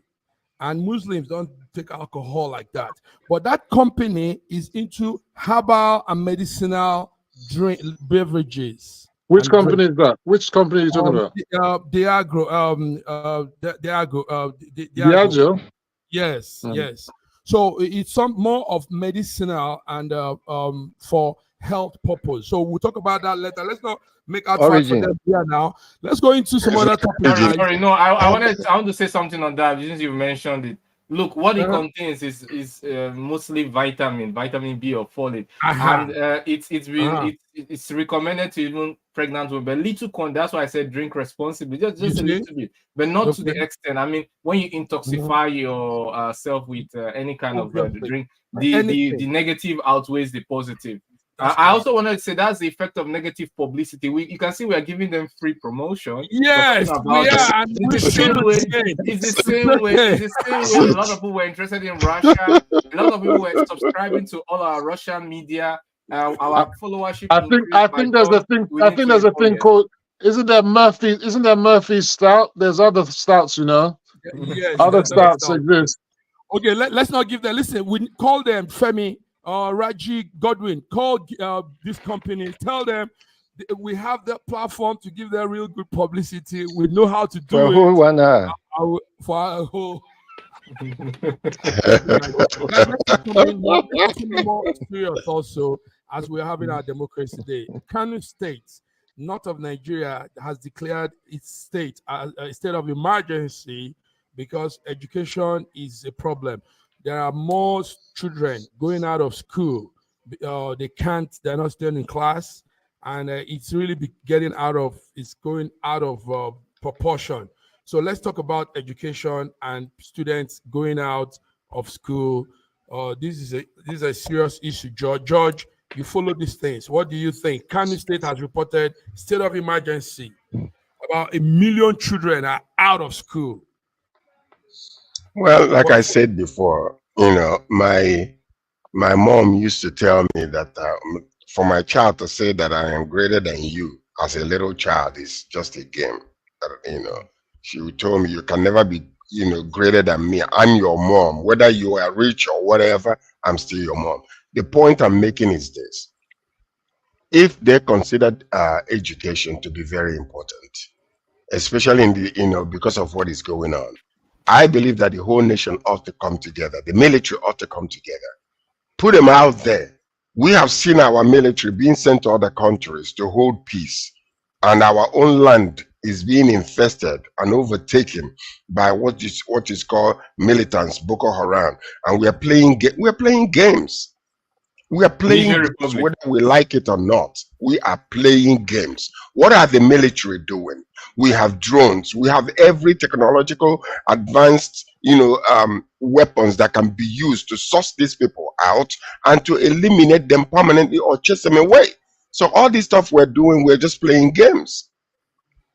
and Muslims don't take alcohol like that. But that company is into herbal and medicinal beverages. Which company is that? Which company are you talking about? Diageo. Yes, yes. So it's some more of medicinal and for health purpose. So we'll talk about that later. Let's not make out for them here now. Let's go into some other topics. Sorry, no, I want to say something on that since you mentioned it. Look, what it contains is mostly vitamin B or folate, and it's recommended to even pregnant women, but little that's why I said drink responsibly, just a little bit, but not to the extent. I mean, when you intoxify yourself with any kind of drink, the negative outweighs the positive. I also wanted to say that's the effect of negative publicity. You can see we are giving them free promotion. Yes, it's the same way. It's the same way. A lot of people were interested in Russia. A lot of people were subscribing to all our Russian media. Our followership. I think there's a thing. I think there's a thing called. Isn't there Murphy's stout? There's other stouts, you know. Yes, other stouts exist. Okay, let's not give them. Listen, we call them Femi. Raji Godwin, call this company, tell them we have that platform to give them real good publicity. We know how to do for a whole 1 hour. For a whole. More serious also, as we're having our Democracy Day. Kano State, north of Nigeria, has declared its state a state of emergency because education is a problem. There are more children going out of school. They're not staying in class. And it's really going out of proportion. So let's talk about education and students going out of school. This is a serious issue, George. George, you follow these things. What do you think? Kano State has reported state of emergency. About 1 million children are out of school. Well, like I said before, you know, my mom used to tell me that for my child to say that I am greater than you as a little child is just a game. You know, she told me you can never be, you know, greater than me. I'm your mom. Whether you are rich or whatever, I'm still your mom. The point I'm making is this. If they considered education to be very important, especially in the, you know, because of what is going on, I believe that the whole nation ought to come together. The military ought to come together. Put them out there. We have seen our military being sent to other countries to hold peace, and our own land is being infested and overtaken by what is called militants, Boko Haram, and we are playing games. We are playing games, whether we like it or not. We are playing games. What are the military doing? We have drones. We have every technological advanced, you know, weapons that can be used to suss these people out and to eliminate them permanently or chase them away. So all this stuff we're doing, we're just playing games.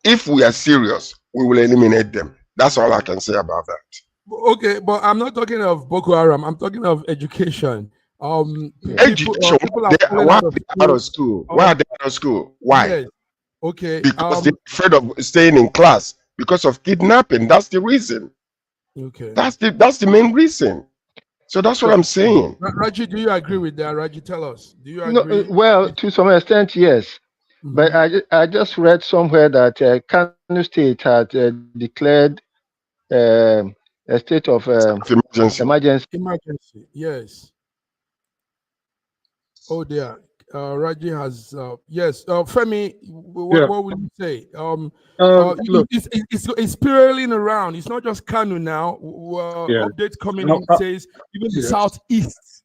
If we are serious, we will eliminate them. That's all I can say about that. Okay, but I'm not talking of Boko Haram. I'm talking of education. Education. Why are they out of school? Why are they out of school? Why? Yes. Okay. Because they're afraid of staying in class because of kidnapping. That's the reason. Okay. That's the main reason. So that's what I'm saying. Raji, do you agree with that? Raji, tell us. Do you agree? No, well, to some extent, yes. But I just read somewhere that Kano State had declared a state of emergency. Emergency, yes. Oh dear. Raji has yes. Femi, what will you say? Look, it's spiraling around. It's not just Kano now. Updates coming in says even the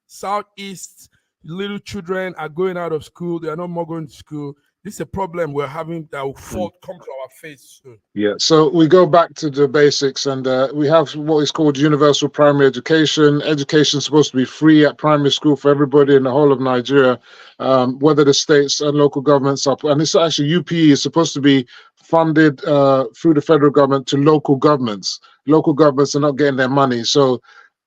southeast little children are going out of school. They are no more going to school. This is a problem we're having that will come to our face soon. Yeah, so we go back to the basics, and we have what is called universal primary education. Education is supposed to be free at primary school for everybody in the whole of Nigeria, whether the states and local governments are. And it's actually UPE is supposed to be funded through the federal government to local governments. Local governments are not getting their money, so.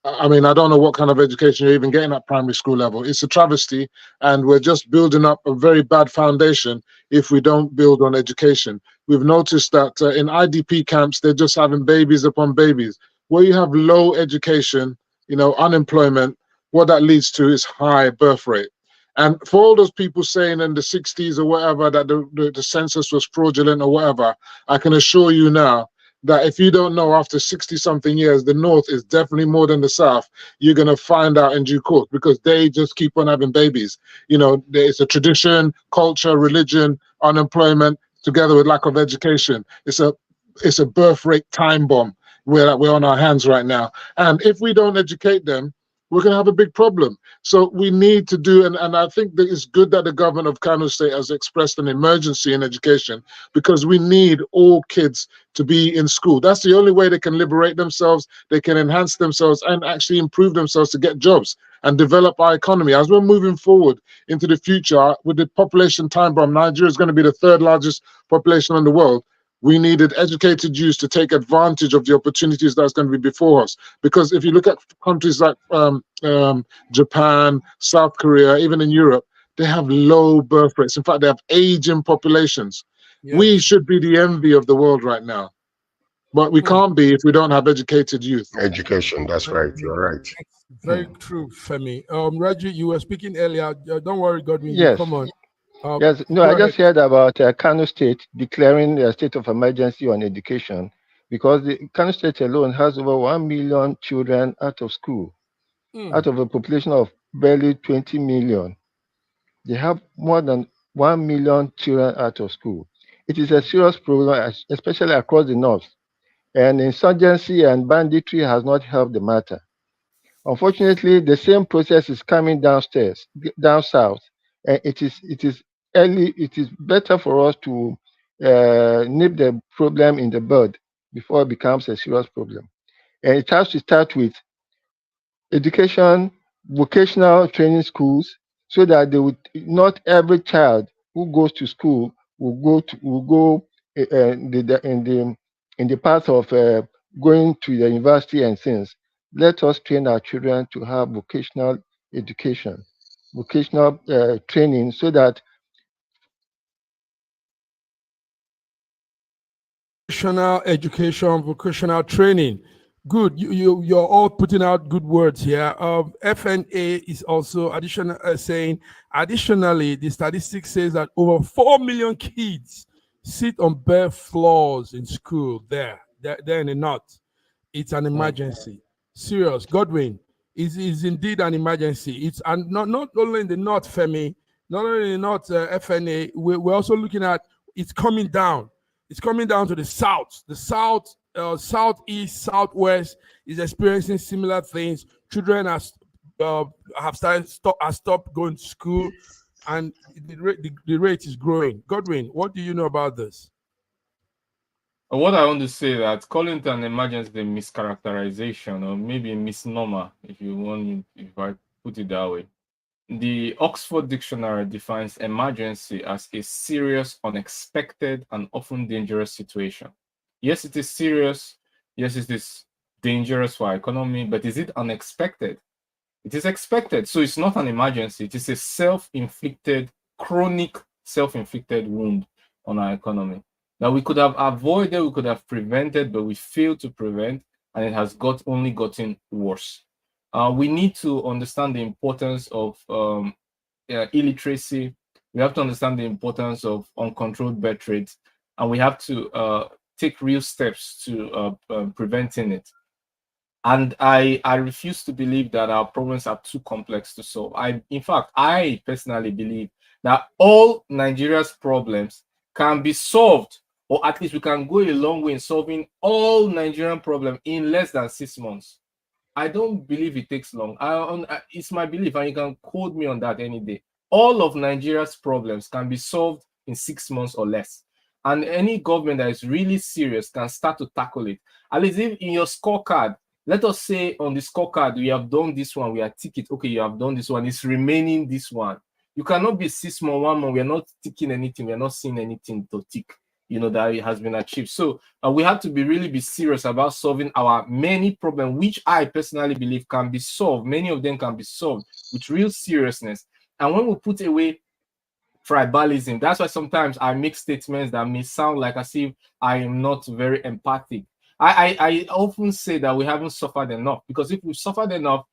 I mean, I don't know what kind of education you're even getting at primary school level. It's a travesty, and we're just building up a very bad foundation if we don't build on education. We've noticed that in IDP camps, they're just having babies upon babies. Where you have low education, unemployment, what that leads to is high birth rate. And for all those people saying in the 60s or whatever that the census was fraudulent or whatever, I can assure you now that if you don't know, after 60-something years, the North is definitely more than the South, you're going to find out in due course, because they just keep on having babies. It's a tradition, culture, religion, unemployment, together with lack of education. It's a birth rate time bomb we're on our hands right now. And if we don't educate them, we're going to have a big problem. So we need to do, and I think that it's good that the government of Kano State has expressed an emergency in education, because we need all kids to be in school. That's the only way they can liberate themselves, they can enhance themselves, and actually improve themselves to get jobs and develop our economy. As we're moving forward into the future with the population time bomb, Nigeria is going to be the third largest population in the world. We needed educated youth to take advantage of the opportunities that's going to be before us. Because if you look at countries like Japan, South Korea, even in Europe, they have low birth rates. In fact, they have aging populations. Yes. We should be the envy of the world right now. But we can't be if we don't have educated youth. Education, that's right. You're right. Very true, Femi. Reggie, you were speaking earlier. Don't worry, Godwin. Yes. Come on. Yes, no, I just heard about Kano State declaring a state of emergency on education, because the Kano State alone has over 1 million children out of school, out of a population of barely 20 million. They have more than 1 million children out of school. It is a serious problem, especially across the north, and insurgency and banditry has not helped the matter. Unfortunately, the same process is coming down south, and it is better for us to nip the problem in the bud before it becomes a serious problem. And it has to start with education, vocational training schools, so that not every child who goes to school will go in the path of going to the university and things. Let us train our children to have vocational education, vocational training, so that vocational education, vocational training. Good. You're all putting out good words here. FNA is also additionally, the statistics says that over 4 million kids sit on bare floors in school there in the north. It's an emergency. Serious. Godwin, is indeed an emergency. It's not only in the north, Femi, not only in the north, FNA, we're also looking at it's coming down. It's coming down to the south. The south, southeast, southwest is experiencing similar things. Children have stopped going to school, and the rate is growing. Godwin, what do you know about this? What I want to say that calling it an emergency, the mischaracterization, or maybe a misnomer, if I put it that way. The Oxford Dictionary defines emergency as a serious, unexpected, and often dangerous situation. Yes, it is serious. Yes, it is dangerous for our economy, but is it unexpected? It is expected. So it's not an emergency. It is a self-inflicted, chronic self-inflicted wound on our economy that we could have avoided, we could have prevented, but we failed to prevent, and it has only gotten worse. We need to understand the importance of illiteracy. We have to understand the importance of uncontrolled birth rates, and we have to take real steps to preventing it. And I refuse to believe that our problems are too complex to solve. In fact, I personally believe that all Nigeria's problems can be solved, or at least we can go a long way in solving all Nigerian problems in less than 6 months. I don't believe it takes long. It's my belief, and you can quote me on that any day. All of Nigeria's problems can be solved in 6 months or less. And any government that is really serious can start to tackle it. At least if in your scorecard, let us say on the scorecard, we have done this one, we are ticking, okay, you have done this one, it's remaining this one. You cannot be 6 months, 1 month, we are not ticking anything, we are not seeing anything to tick, that it has been achieved. So we have to really be serious about solving our many problems, which I personally believe can be solved. Many of them can be solved with real seriousness. And when we put away tribalism, that's why sometimes I make statements that may sound like as if I am not very empathic. I often say that we haven't suffered enough, because if we've suffered enough,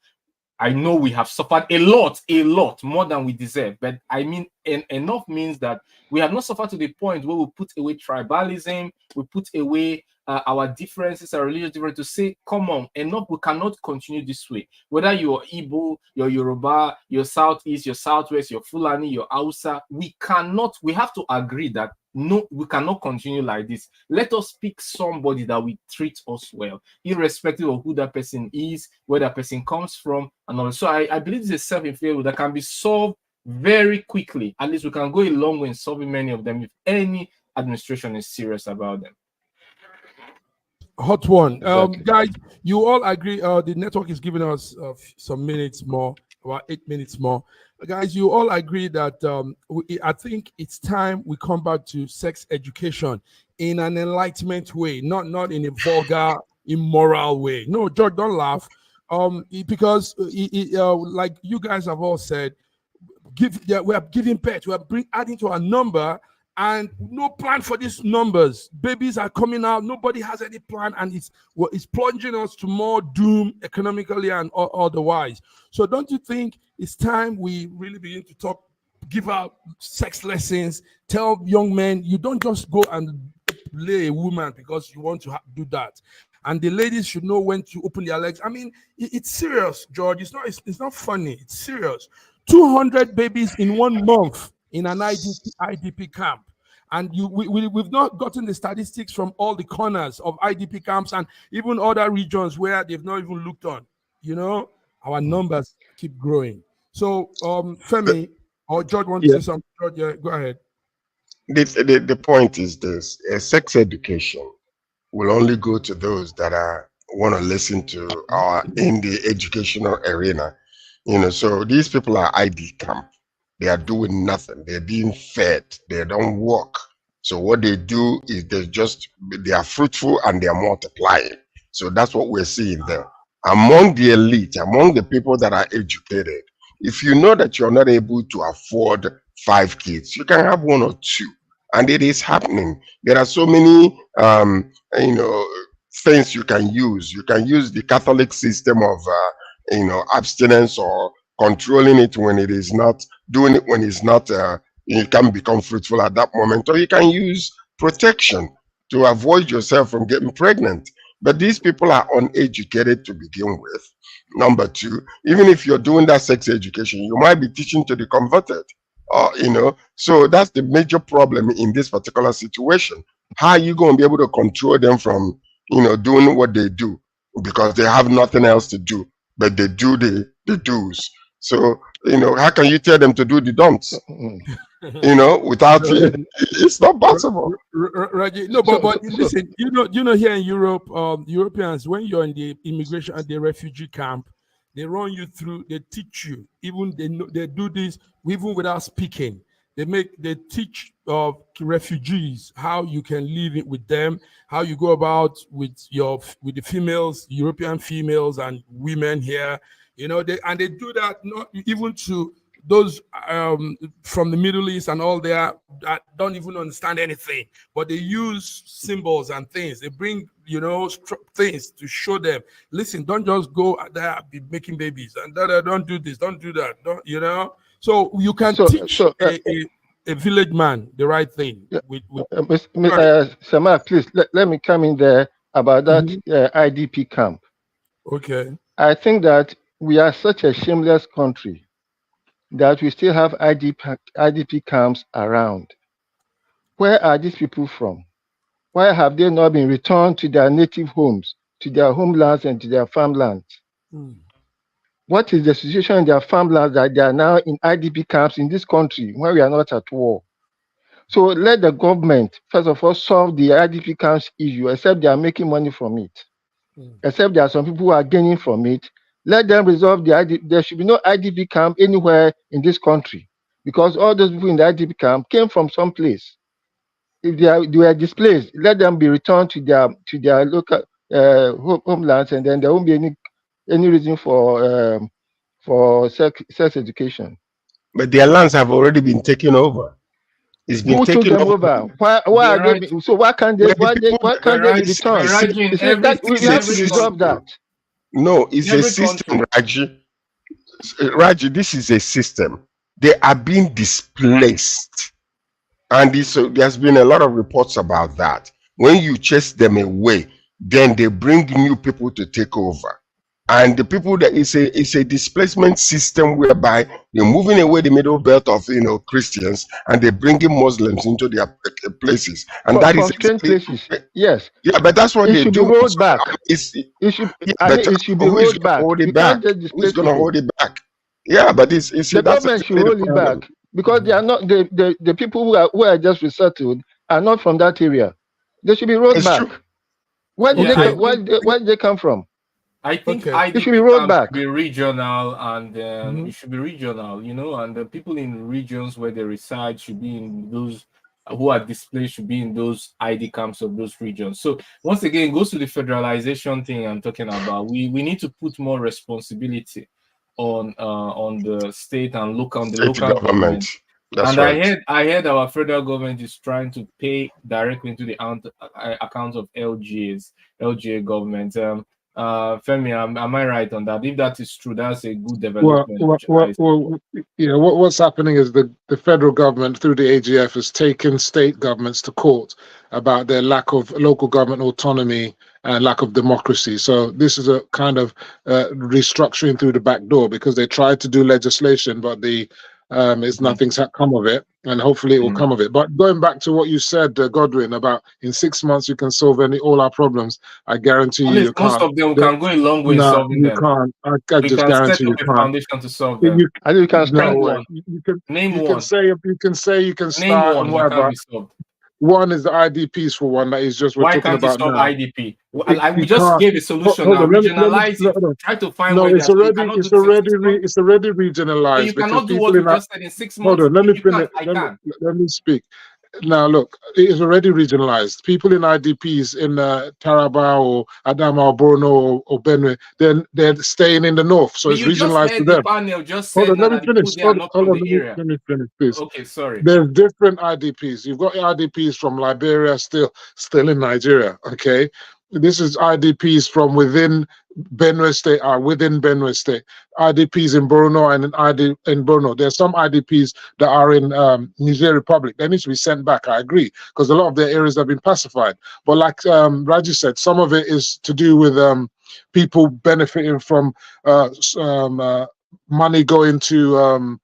I know we have suffered a lot more than we deserve. But I mean, enough means that we have not suffered to the point where we put away tribalism, we put away our differences, our religious differences, to say, come on, enough, we cannot continue this way. Whether you're Igbo, you're Yoruba, you're Southeast, you're Southwest, you're Fulani, you're Hausa, we have to agree that no, we cannot continue like this. Let us pick somebody that will treat us well, irrespective of who that person is, where that person comes from, and all. So I believe it's a self-inflicted that can be solved very quickly. At least we can go a long way in solving many of them if any administration is serious about them. Hot one. Guys, you all agree, the network is giving us some minutes more, about 8 minutes more. Guys, you all agree that I think it's time we come back to sex education in an enlightenment way, not in a vulgar, immoral way. No, George, don't laugh. Because like you guys have all said, we are giving birth, we are adding to our number, and no plan for these numbers. Babies are coming out, nobody has any plan, and it's plunging us to more doom economically and otherwise. So don't you think it's time we really begin to give out sex lessons, tell young men, you don't just go and lay a woman because you want to do that. And the ladies should know when to open their legs. I mean, it's serious, George. It's not funny. It's serious. 200 babies in 1 month in an IDP camp. And we've not gotten the statistics from all the corners of IDP camps and even other regions where they've not even looked on. Our numbers keep growing. So, Femi or George wants to say something. George, yeah, go ahead. The point is this: sex education will only go to those that want to listen to in the educational arena. So these people are ID camp. They are doing nothing. They're being fed. They don't work. So what they do is they are fruitful and they are multiplying. So that's what we're seeing there. Among the elite, among the people that are educated, if you know that you're not able to afford 5 kids, you can have 1 or 2. And it is happening. There are so many, things you can use. You can use the Catholic system of, abstinence, or controlling it when it is not, doing it when it's not, you can become fruitful at that moment. Or you can use protection to avoid yourself from getting pregnant. But these people are uneducated to begin with. Number 2, even if you're doing that sex education, you might be teaching to the converted. So that's the major problem in this particular situation. How are you going to be able to control them from, doing what they do? Because they have nothing else to do, but they do the do's. So, how can you tell them to do the don'ts? Without it's not possible. No, but listen, here in Europe, Europeans, when you're in the immigration and the refugee camp, they run you through, they teach you, even they do this even without speaking. They teach refugees how you can live with them, how you go about with the females, European females and women here. They do that not even to those from the Middle East and all there that don't even understand anything, but they use symbols and things. They bring things to show them, listen, don't just go there be making babies and don't do this, don't do that, so you can teach a village man the right thing. Samar, please let me come in there about that IDP camp. Okay. I think that we are such a shameless country that we still have IDP camps around. Where are these people from? Why have they not been returned to their native homes, to their homelands and to their farmlands? What is the situation in their farmlands that they are now in IDP camps in this country when we are not at war? So let the government, first of all, solve the IDP camps issue, except they are making money from it. Except there are some people who are gaining from it. Let them resolve the IDP. There should be no IDP camp anywhere in this country, because all those people in the IDP camp came from some place. If they were displaced, let them be returned to their local homelands, and then there won't be any reason for sex education. But their lands have already been taken over. It's been Who took taken them over? Why are they? So why can't they? Why can't they be returned? You see, that we have to resolve that. No, it's a system, Raji. Raji, this is a system. They are being displaced. And there's been a lot of reports about that. When you chase them away, then they bring new people to take over. And the people that it's a displacement system whereby they're moving away the middle belt of Christians, and they're bringing Muslims into their places. And that is places. Yes. Yeah, but that's what they do. It should be rolled back. It should be rolled back. Who's going to hold it back? Yeah, but the government should roll it back, because they are not the people who are just resettled are not from that area. They should be rolled back. True. Where did they come from? I think it should be rolled back. Be regional, and it should be regional, and the people in regions where they reside should be in those who are displaced should be in those ID camps of those regions. So once again, it goes to the federalization thing I'm talking about. We need to put more responsibility on the state and local government. That's and right. I heard our federal government is trying to pay directly into the account of LGA government. Femi, am I right on that? If that is true, that's a good development. What's happening is the federal government through the AGF has taken state governments to court about their lack of local government autonomy and lack of democracy. So this is a kind of restructuring through the back door, because they tried to do legislation, but nothing's come of it, and hopefully it will come of it. But going back to what you said, Godwin, about in 6 months you can solve all our problems, I guarantee you can't. Most of them can go a long way in solving them. Can't. I just guarantee you can't. Foundation to solve them. You can start one. You can say you can start and whatever. One is the IDPs for one, that is just we're talking about now. Why can't you solve IDP? We just gave a solution now. Regionalize it. Try to find where it's already regionalized. You cannot do what you just said in 6 months. Hold on, let me finish. Let me speak. Now, look, it is already regionalized. People in IDPs in Taraba or Adama or Borno or Benue, they're staying in the north, so it's regionalized to them. Hold on, let me finish. Let me finish, please. Okay, sorry. There's different IDPs. You've got IDPs from Liberia still in Nigeria. Okay, this is IDPs from within Benue State, IDPs in Borno and in Borno. There are some IDPs that are in Niger Republic. They need to be sent back, I agree, because a lot of their areas have been pacified. But like Raji said, some of it is to do with people benefiting from money going to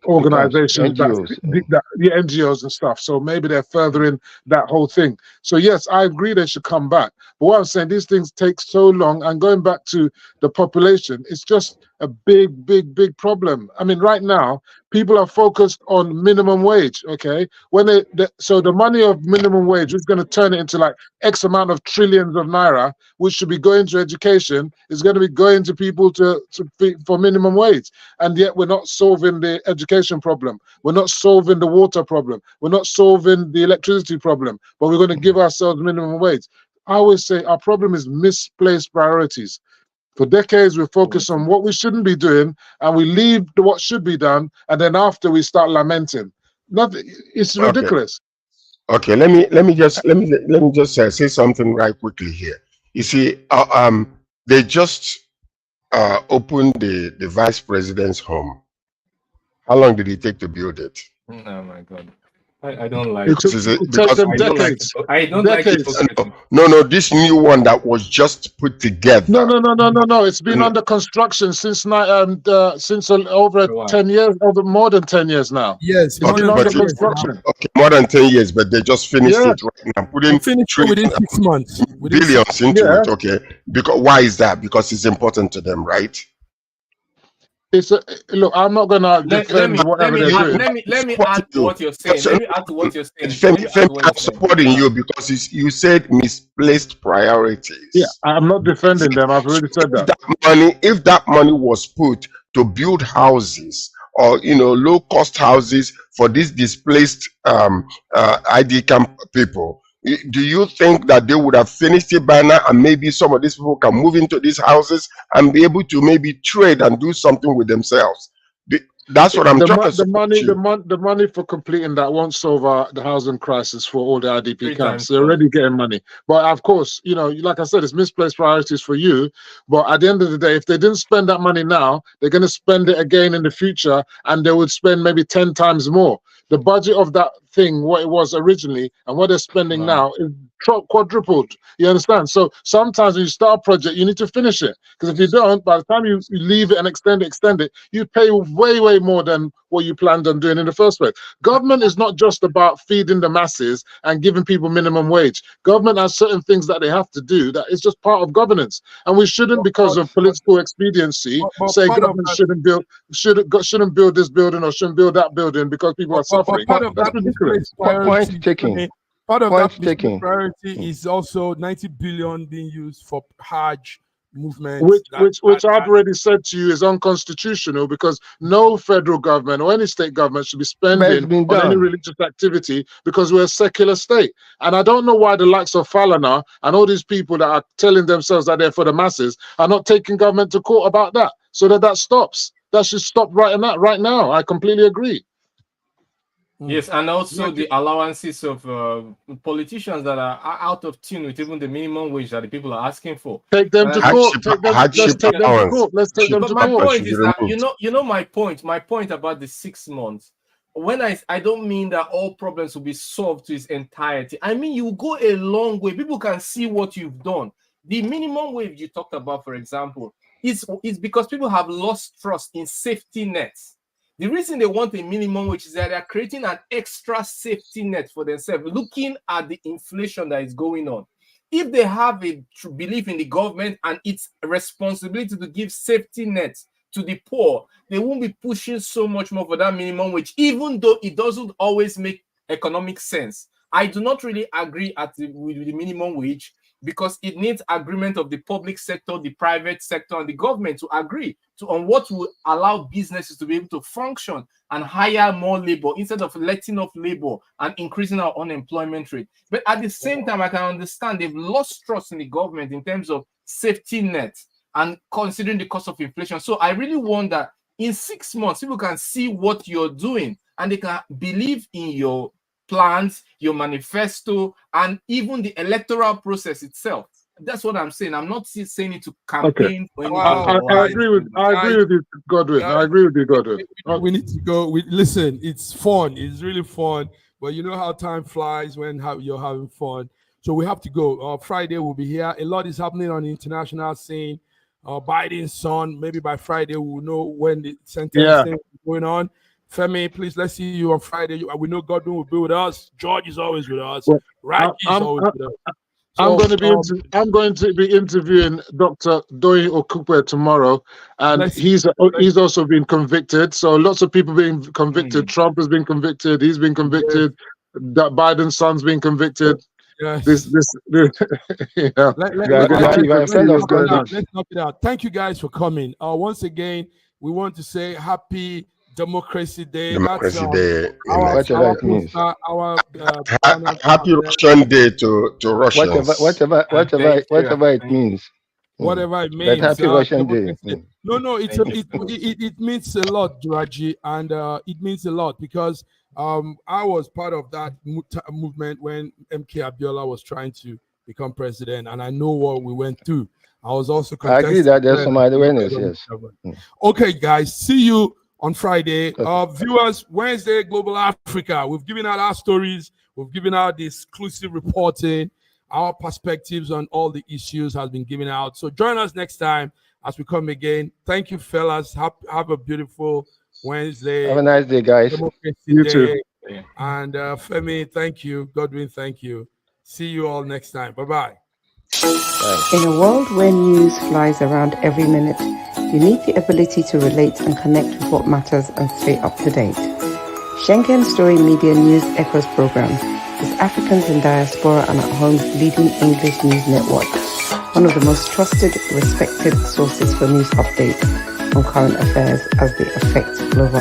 organizations, the NGOs and stuff. So maybe they're furthering that whole thing. So yes, I agree they should come back. But what I'm saying, these things take so long, and going back to the population, it's just a big problem. I mean, right now, people are focused on minimum wage, okay? So the money of minimum wage is going to turn it into like X amount of trillions of naira, which should be going to education, is going to be going to people for minimum wage. And yet we're not solving the education problem. We're not solving the water problem. We're not solving the electricity problem, but we're going to give ourselves minimum wage. I always say our problem is misplaced priorities. For decades, we focus on what we shouldn't be doing, and we leave what should be done, and then after we start lamenting. It's ridiculous. Okay, let me just say something right quickly here. You see, they just opened the vice president's home. How long did it take to build it? Oh my God. I don't like it. I don't like it. No, this new one that was just put together. No. It's been under construction since over 10 years, over more than 10 years now. Yes, it's been under construction. Okay, more than 10 years, but they just finished it right now. Putting within 6 months. Billions into it. Okay, because why is that? Because it's important to them, right? It's a look. I'm not gonna defend whatever they're doing. Let me add to what you're saying. Let me add to what you're saying. Femi, I'm supporting you because you said misplaced priorities. Yeah, I'm not defending them. I've already said that. If that money was put to build houses or low cost houses for these displaced ID camp people, do you think that they would have finished it by now, and maybe some of these people can move into these houses and be able to maybe trade and do something with themselves? That's what I'm trying to say. The money for completing that won't solve the housing crisis for all the IDP camps. They're already getting money. But of course, like I said, it's misplaced priorities for you. But at the end of the day, if they didn't spend that money now, they're going to spend it again in the future, and they would spend maybe 10 times more. The budget of that thing, what it was originally, and what they're spending now is quadrupled. You understand? So sometimes when you start a project, you need to finish it. Because if you don't, by the time you leave it and extend it, you pay way, way more than what you planned on doing in the first place. Government is not just about feeding the masses and giving people minimum wage. Government has certain things that they have to do that is just part of governance. And we shouldn't, because of political expediency, say government shouldn't build this building or shouldn't build that building because people are suffering. That's ridiculous. Point taking. Part of that priority is also 90 billion being used for Hajj movement, which I've already said to you is unconstitutional, because no federal government or any state government should be spending on any religious activity, because we're a secular state. And I don't know why the likes of Falana and all these people that are telling themselves that they're for the masses are not taking government to court about that, so that stops. That should stop right now. I completely agree. Yes, and also the allowances of politicians that are out of tune with even the minimum wage that the people are asking for. Take them to court. Let's take them to court. My point is that my point. My point about the 6 months. When I don't mean that all problems will be solved to its entirety. I mean you go a long way. People can see what you've done. The minimum wage you talked about, for example, is because people have lost trust in safety nets. The reason they want a minimum wage is that they are creating an extra safety net for themselves, looking at the inflation that is going on. If they have a belief in the government and its responsibility to give safety nets to the poor, they won't be pushing so much more for that minimum wage, even though it doesn't always make economic sense. I do not really agree with the minimum wage, because it needs agreement of the public sector, the private sector, and the government to agree on what will allow businesses to be able to function and hire more labor instead of letting off labor and increasing our unemployment rate. But at the same time, I can understand they've lost trust in the government in terms of safety nets and considering the cost of inflation. So I really want that in 6 months, people can see what you're doing and they can believe in your plans, your manifesto, and even the electoral process itself. That's what I'm saying. I'm not saying it to campaign for anything. I agree with you, Godwin. I agree with you, Godwin. We need to go. Listen, it's fun. It's really fun. But you know how time flies when you're having fun. So we have to go. Friday we'll be here. A lot is happening on the international scene. Biden's son. Maybe by Friday we'll know when the sentencing is going on. Femi, please, let's see you on Friday. We know Godwin will be with us. George is always with us. Raki is always with us. I'm going to be interviewing Dr. Doyin Okupe tomorrow, and he's also been convicted. So lots of people being convicted. Trump has been convicted. He's been convicted. Biden's son's been convicted. Yes. This Let's knock it out. Thank you guys for coming. Once again, we want to say happy Democracy Day. Democracy Day. Whatever it means. Happy Russian Day to Russians. Whatever it means. Whatever it means. But happy Russian Day. No, it means a lot, Duraji, and it means a lot because I was part of that movement when MK Abiola was trying to become president, and I know what we went through. I was also I agree that there's some awareness, yes. Okay, guys, see you on Friday. Viewers, Wednesday Global Africa. We've given out our stories. We've given out the exclusive reporting. Our perspectives on all the issues has been given out. So join us next time as we come again. Thank you, fellas. Have a beautiful Wednesday. Have a nice day, guys. You too. And Femi, thank you. Godwin, thank you. See you all next time. Bye-bye. In a world where news flies around every minute, you need the ability to relate and connect with what matters and stay up to date. Schengen Story Media News Echoes program is Africans in Diaspora and at Home's leading English news network, one of the most trusted, respected sources for news updates on current affairs as they affect global